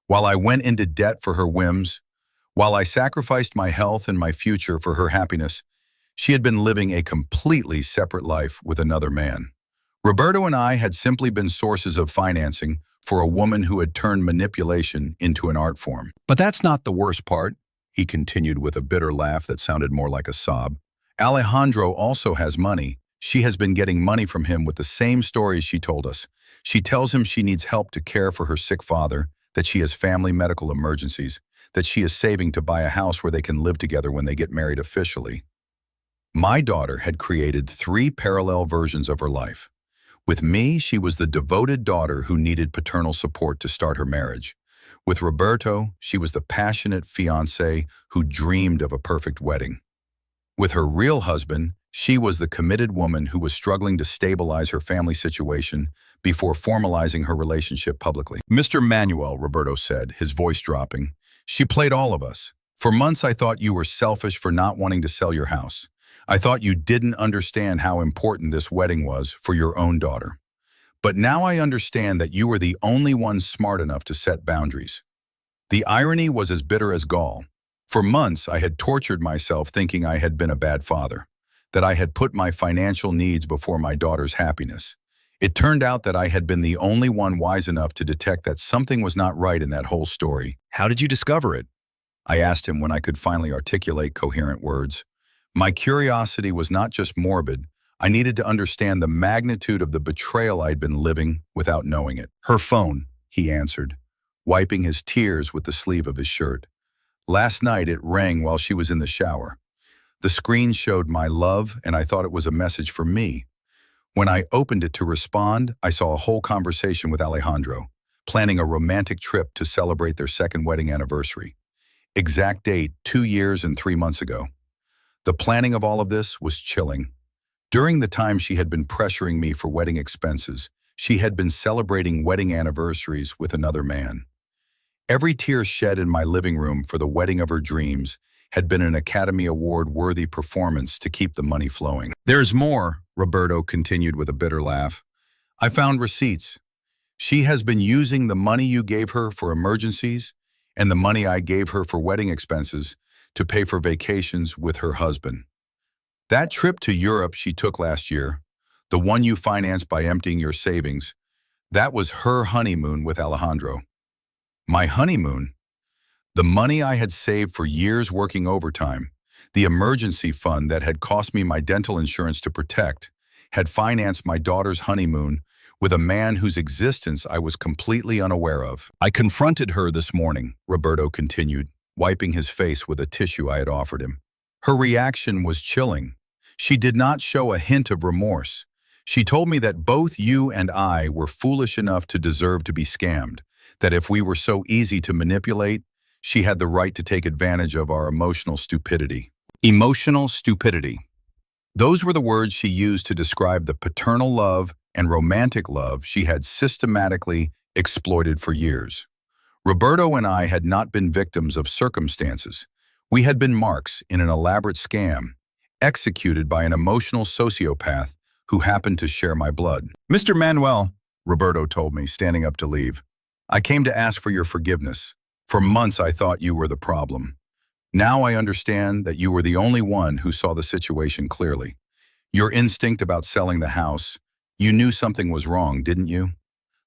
while I went into debt for her whims, while I sacrificed my health and my future for her happiness, she had been living a completely separate life with another man. Roberto and I had simply been sources of financing for a woman who had turned manipulation into an art form." "But that's not the worst part," he continued with a bitter laugh that sounded more like a sob. "Alejandro also has money. She has been getting money from him with the same stories she told us. She tells him she needs help to care for her sick father, that she has family medical emergencies, that she is saving to buy a house where they can live together when they get married officially." My daughter had created 3 parallel versions of her life. With me, she was the devoted daughter who needed paternal support to start her marriage. With Roberto, she was the passionate fiancée who dreamed of a perfect wedding. With her real husband, she was the committed woman who was struggling to stabilize her family situation before formalizing her relationship publicly. "Mr. Manuel," Roberto said, his voice dropping, "she played all of us. For months I thought you were selfish for not wanting to sell your house. I thought you didn't understand how important this wedding was for your own daughter. But now I understand that you were the only one smart enough to set boundaries." The irony was as bitter as gall. For months, I had tortured myself thinking I had been a bad father, that I had put my financial needs before my daughter's happiness. It turned out that I had been the only one wise enough to detect that something was not right in that whole story. "How did you discover it?" I asked him when I could finally articulate coherent words. My curiosity was not just morbid. I needed to understand the magnitude of the betrayal I'd been living without knowing it. "Her phone," he answered, wiping his tears with the sleeve of his shirt. "Last night it rang while she was in the shower. The screen showed my love, and I thought it was a message for me. When I opened it to respond, I saw a whole conversation with Alejandro, planning a romantic trip to celebrate their second wedding anniversary. Exact date, 2 years and 3 months ago. The planning of all of this was chilling. During the time she had been pressuring me for wedding expenses, she had been celebrating wedding anniversaries with another man. Every tear shed in my living room for the wedding of her dreams had been an Academy Award-worthy performance to keep the money flowing." "There's more," Roberto continued with a bitter laugh. "I found receipts. She has been using the money you gave her for emergencies and the money I gave her for wedding expenses to pay for vacations with her husband. That trip to Europe she took last year, the one you financed by emptying your savings, that was her honeymoon with Alejandro. My honeymoon? The money I had saved for years working overtime, the emergency fund that had cost me my dental insurance to protect, had financed my daughter's honeymoon with a man whose existence I was completely unaware of. I confronted her this morning, Roberto continued, wiping his face with a tissue I had offered him. Her reaction was chilling. She did not show a hint of remorse. She told me that both you and I were foolish enough to deserve to be scammed, that if we were so easy to manipulate, she had the right to take advantage of our emotional stupidity. Emotional stupidity. Those were the words she used to describe the paternal love and romantic love she had systematically exploited for years. Roberto and I had not been victims of circumstances. We had been marks in an elaborate scam, executed by an emotional sociopath who happened to share my blood. Mr. Manuel, Roberto told me, standing up to leave, I came to ask for your forgiveness. For months I thought you were the problem. Now I understand that you were the only one who saw the situation clearly. Your instinct about selling the house, you knew something was wrong, didn't you?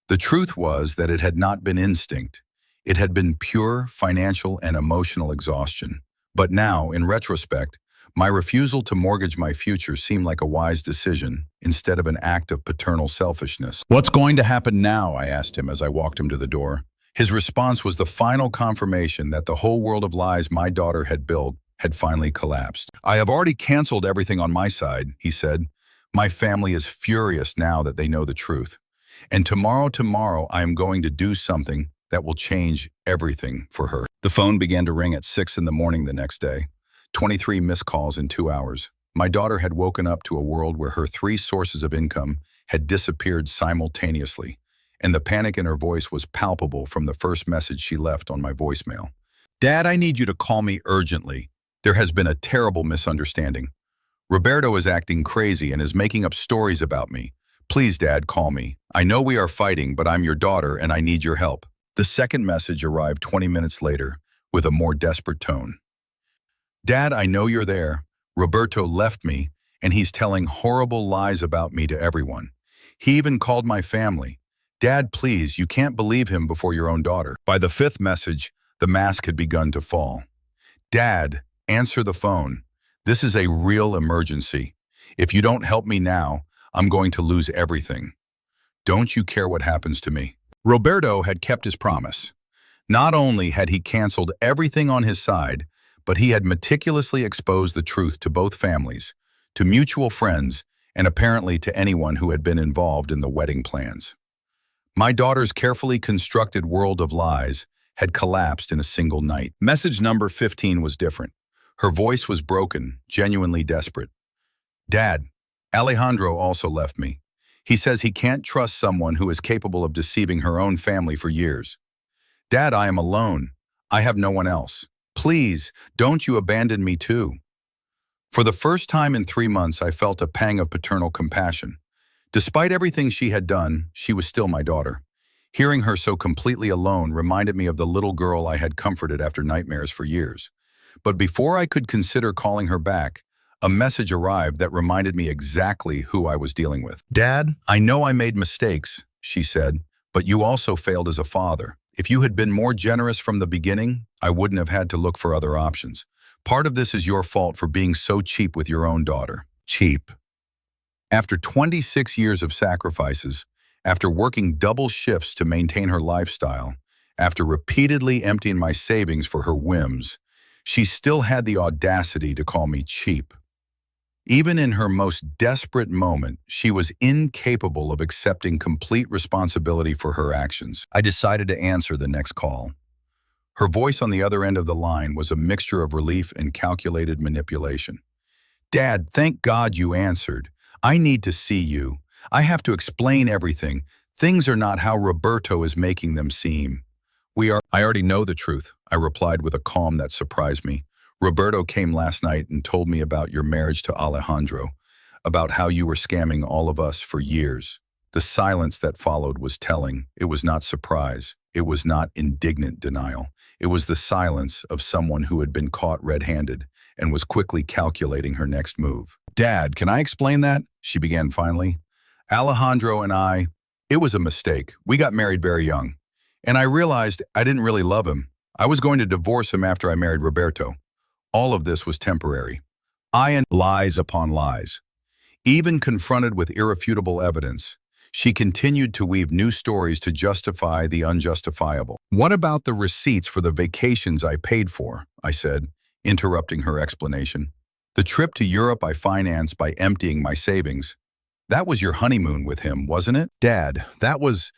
The truth was that it had not been instinct. It had been pure financial and emotional exhaustion. But now, in retrospect, my refusal to mortgage my future seemed like a wise decision instead of an act of paternal selfishness. What's going to happen now? I asked him as I walked him to the door. His response was the final confirmation that the whole world of lies my daughter had built had finally collapsed. I have already canceled everything on my side, he said. My family is furious now that they know the truth. And tomorrow I am going to do something that will change everything for her. The phone began to ring at 6 in the morning the next day. 23 missed calls in 2 hours. My daughter had woken up to a world where her 3 sources of income had disappeared simultaneously, and the panic in her voice was palpable from the first message she left on my voicemail. Dad, I need you to call me urgently. There has been a terrible misunderstanding. Roberto is acting crazy and is making up stories about me. Please, Dad, call me. I know we are fighting, but I'm your daughter and I need your help. The second message arrived 20 minutes later with a more desperate tone. Dad, I know you're there. Roberto left me, and he's telling horrible lies about me to everyone. He even called my family. Dad, please, you can't believe him before your own daughter. By the 5th message, the mask had begun to fall. Dad, answer the phone. This is a real emergency. If you don't help me now, I'm going to lose everything. Don't you care what happens to me? Roberto had kept his promise. Not only had he canceled everything on his side, but he had meticulously exposed the truth to both families, to mutual friends, and apparently to anyone who had been involved in the wedding plans. My daughter's carefully constructed world of lies had collapsed in a single night. Message number 15 was different. Her voice was broken, genuinely desperate. Dad, Alejandro also left me. He says he can't trust someone who is capable of deceiving her own family for years. Dad, I am alone. I have no one else. Please, don't you abandon me too. For the first time in 3 months, I felt a pang of paternal compassion. Despite everything she had done, she was still my daughter. Hearing her so completely alone reminded me of the little girl I had comforted after nightmares for years. But before I could consider calling her back, a message arrived that reminded me exactly who I was dealing with. Dad, I know I made mistakes, she said, but you also failed as a father. If you had been more generous from the beginning, I wouldn't have had to look for other options. Part of this is your fault for being so cheap with your own daughter. Cheap. After 26 years of sacrifices, after working double shifts to maintain her lifestyle, after repeatedly emptying my savings for her whims, she still had the audacity to call me cheap. Even in her most desperate moment, she was incapable of accepting complete responsibility for her actions. I decided to answer the next call. Her voice on the other end of the line was a mixture of relief and calculated manipulation. Dad, thank God you answered. I need to see you. I have to explain everything. Things are not how Roberto is making them seem. I already know the truth, I replied with a calm that surprised me. Roberto came last night and told me about your marriage to Alejandro, about how you were scamming all of us for years. The silence that followed was telling. It was not surprise. It was not indignant denial. It was the silence of someone who had been caught red-handed and was quickly calculating her next move. Dad, can I explain that? She began finally. Alejandro and I, it was a mistake. We got married very young. And I realized I didn't really love him. I was going to divorce him after I married Roberto. All of this was temporary. Lies upon lies. Even confronted with irrefutable evidence, She continued to weave new stories to justify the unjustifiable. What about the receipts for the vacations I paid for? I said, interrupting her explanation. The trip to Europe I financed by emptying my savings. That was your honeymoon with him, wasn't it? Dad, that was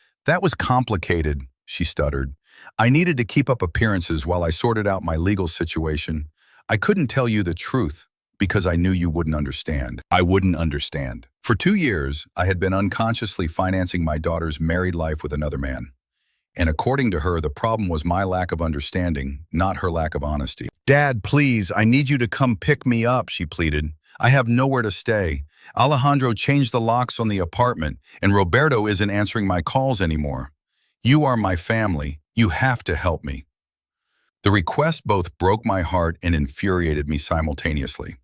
complicated, she stuttered. I needed to keep up appearances while I sorted out my legal situation. I couldn't tell you the truth because I knew you wouldn't understand. I wouldn't understand. For 2 years, I had been unconsciously financing my daughter's married life with another man. And according to her, the problem was my lack of understanding, not her lack of honesty. Dad, please, I need you to come pick me up, she pleaded. I have nowhere to stay. Alejandro changed the locks on the apartment, and Roberto isn't answering my calls anymore. You are my family. You have to help me. The request both broke my heart and infuriated me simultaneously.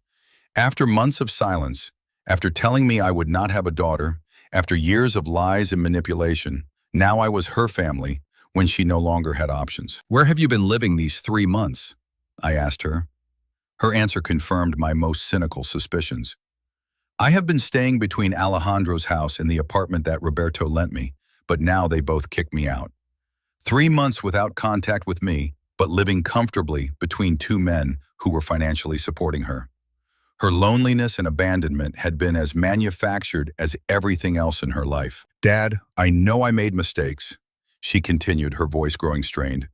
After months of silence, after telling me I would not have a daughter, after years of lies and manipulation, now I was her family when she no longer had options. Where have you been living these 3 months? I asked her. Her answer confirmed my most cynical suspicions. I have been staying between Alejandro's house and the apartment that Roberto lent me, but now they both kicked me out. 3 months without contact with me, but living comfortably between 2 men who were financially supporting her. Her loneliness and abandonment had been as manufactured as everything else in her life. Dad, I know I made mistakes, she continued, her voice growing strained,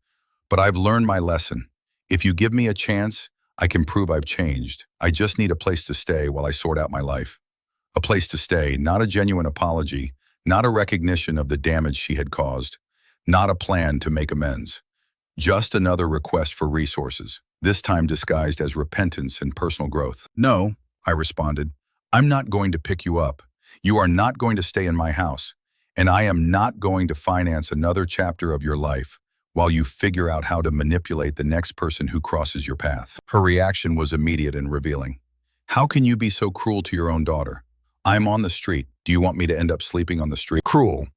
but I've learned my lesson. If you give me a chance, I can prove I've changed. I just need a place to stay while I sort out my life. A place to stay, not a genuine apology, not a recognition of the damage she had caused, not a plan to make amends. Just another request for resources, this time disguised as repentance and personal growth. No, I responded. I'm not going to pick you up. You are not going to stay in my house. And I am not going to finance another chapter of your life while you figure out how to manipulate the next person who crosses your path. Her reaction was immediate and revealing. How can you be so cruel to your own daughter? I'm on the street. Do you want me to end up sleeping on the street? Cruel.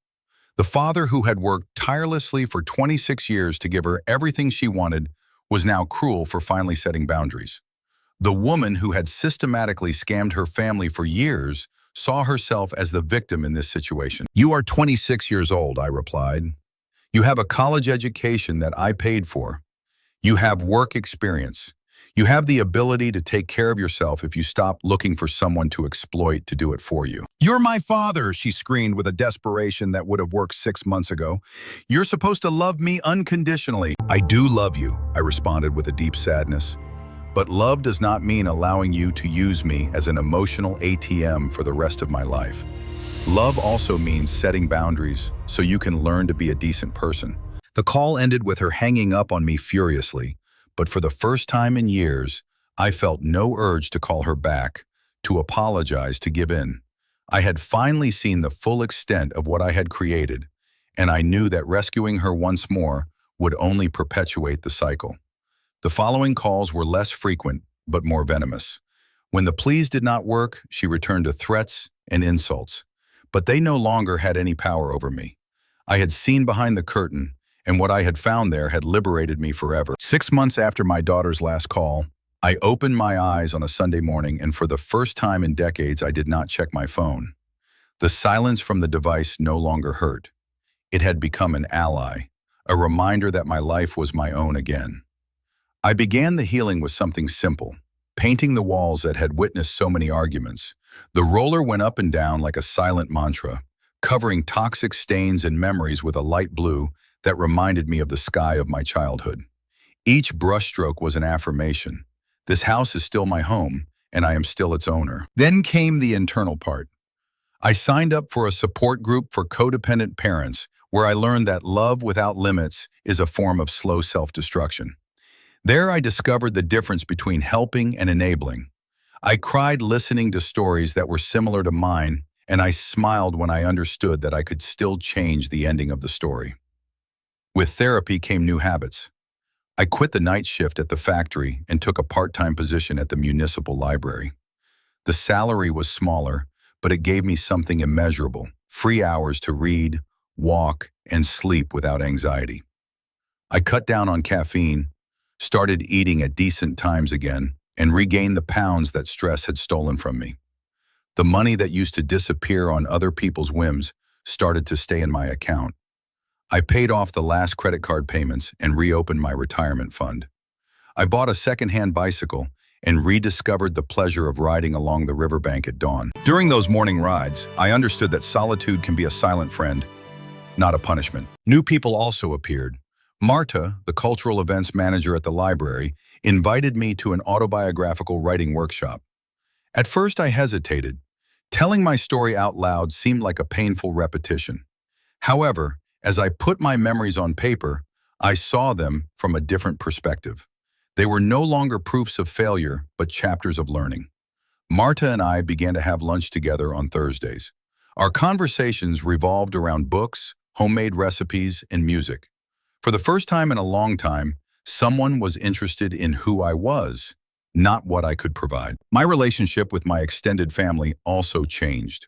The father who had worked tirelessly for 26 years to give her everything she wanted was now cruel for finally setting boundaries. The woman who had systematically scammed her family for years saw herself as the victim in this situation. You are 26 years old, I replied. You have a college education that I paid for. You have work experience. You have the ability to take care of yourself if you stop looking for someone to exploit to do it for you. You're my father, she screamed with a desperation that would have worked 6 months ago. You're supposed to love me unconditionally. I do love you, I responded with a deep sadness. But love does not mean allowing you to use me as an emotional ATM for the rest of my life. Love also means setting boundaries so you can learn to be a decent person. The call ended with her hanging up on me furiously, but for the first time in years, I felt no urge to call her back, to apologize, to give in. I had finally seen the full extent of what I had created, and I knew that rescuing her once more would only perpetuate the cycle. The following calls were less frequent, but more venomous. When the pleas did not work, she returned to threats and insults. But they no longer had any power over me. I had seen behind the curtain, and what I had found there had liberated me forever. 6 months after my daughter's last call, I opened my eyes on a Sunday morning, and for the first time in decades, I did not check my phone. The silence from the device no longer hurt. It had become an ally, a reminder that my life was my own again. I began the healing with something simple, painting the walls that had witnessed so many arguments. The roller went up and down like a silent mantra, covering toxic stains and memories with a light blue that reminded me of the sky of my childhood. Each brushstroke was an affirmation. This house is still my home, and I am still its owner. Then came the internal part. I signed up for a support group for codependent parents, where I learned that love without limits is a form of slow self-destruction. There I discovered the difference between helping and enabling. I cried listening to stories that were similar to mine, and I smiled when I understood that I could still change the ending of the story. With therapy came new habits. I quit the night shift at the factory and took a part-time position at the municipal library. The salary was smaller, but it gave me something immeasurable, free hours to read, walk, and sleep without anxiety. I cut down on caffeine, started eating at decent times again, and regained the pounds that stress had stolen from me. The money that used to disappear on other people's whims started to stay in my account. I paid off the last credit card payments and reopened my retirement fund. I bought a second-hand bicycle and rediscovered the pleasure of riding along the riverbank at dawn. During those morning rides, I understood that solitude can be a silent friend, not a punishment. New people also appeared. Marta, the cultural events manager at the library, invited me to an autobiographical writing workshop. At first, I hesitated. Telling my story out loud seemed like a painful repetition. However, as I put my memories on paper, I saw them from a different perspective. They were no longer proofs of failure, but chapters of learning. Marta and I began to have lunch together on Thursdays. Our conversations revolved around books, homemade recipes, and music. For the first time in a long time, someone was interested in who I was, not what I could provide. My relationship with my extended family also changed.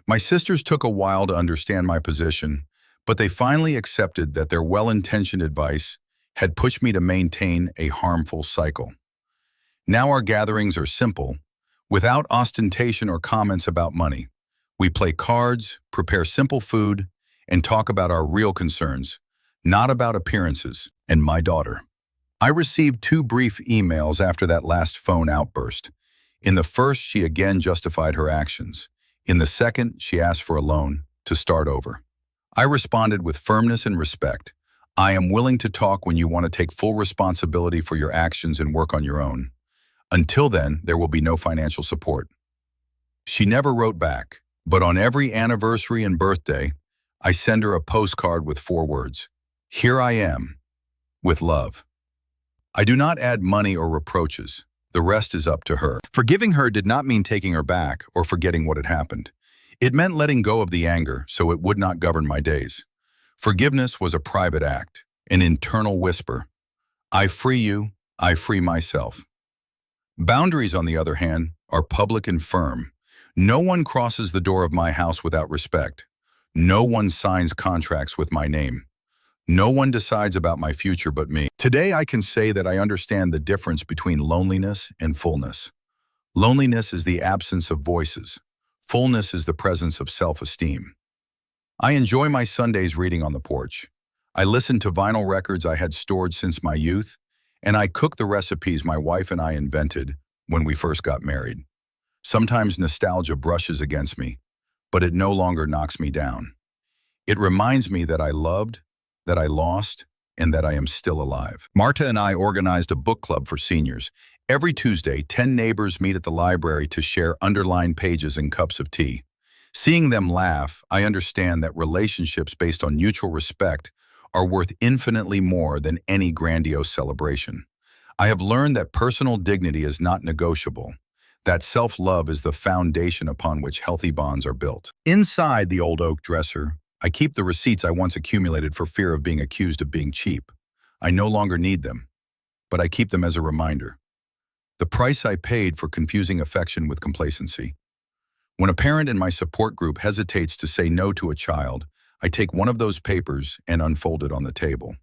My sisters took a while to understand my position, but they finally accepted that their well-intentioned advice had pushed me to maintain a harmful cycle. Now our gatherings are simple, without ostentation or comments about money. We play cards, prepare simple food, and talk about our real concerns, not about appearances. And my daughter. I received 2 brief emails after that last phone outburst. In the first, she again justified her actions. In the second, she asked for a loan to start over. I responded with firmness and respect. I am willing to talk when you want to take full responsibility for your actions and work on your own. Until then, there will be no financial support. She never wrote back, but on every anniversary and birthday, I send her a postcard with 4 words. Here I am, with love. I do not add money or reproaches. The rest is up to her. Forgiving her did not mean taking her back or forgetting what had happened. It meant letting go of the anger so it would not govern my days. Forgiveness was a private act, an internal whisper. I free you, I free myself. Boundaries, on the other hand, are public and firm. No one crosses the door of my house without respect. No one signs contracts with my name. No one decides about my future but me. Today I can say that I understand the difference between loneliness and fullness. Loneliness is the absence of voices. Fullness is the presence of self-esteem. I enjoy my Sundays reading on the porch. I listen to vinyl records I had stored since my youth, and I cook the recipes my wife and I invented when we first got married. Sometimes nostalgia brushes against me, but it no longer knocks me down. It reminds me that I loved, that I lost, and that I am still alive. Marta and I organized a book club for seniors. Every Tuesday, 10 neighbors meet at the library to share underlined pages and cups of tea. Seeing them laugh, I understand that relationships based on mutual respect are worth infinitely more than any grandiose celebration. I have learned that personal dignity is not negotiable, that self-love is the foundation upon which healthy bonds are built. Inside the old oak dresser, I keep the receipts I once accumulated for fear of being accused of being cheap. I no longer need them, but I keep them as a reminder. The price I paid for confusing affection with complacency. When a parent in my support group hesitates to say no to a child, I take one of those papers and unfold it on the table.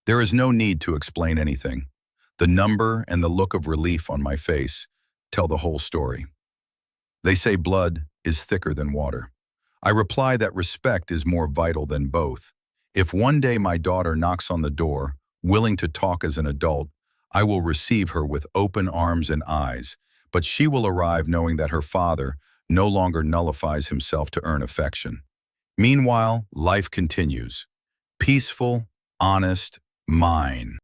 There is no need to explain anything. The number and the look of relief on my face tell the whole story. They say blood is thicker than water. I reply that respect is more vital than both. If one day my daughter knocks on the door, willing to talk as an adult, I will receive her with open arms and eyes, but she will arrive knowing that her father no longer nullifies himself to earn affection. Meanwhile, life continues. Peaceful, honest, mine.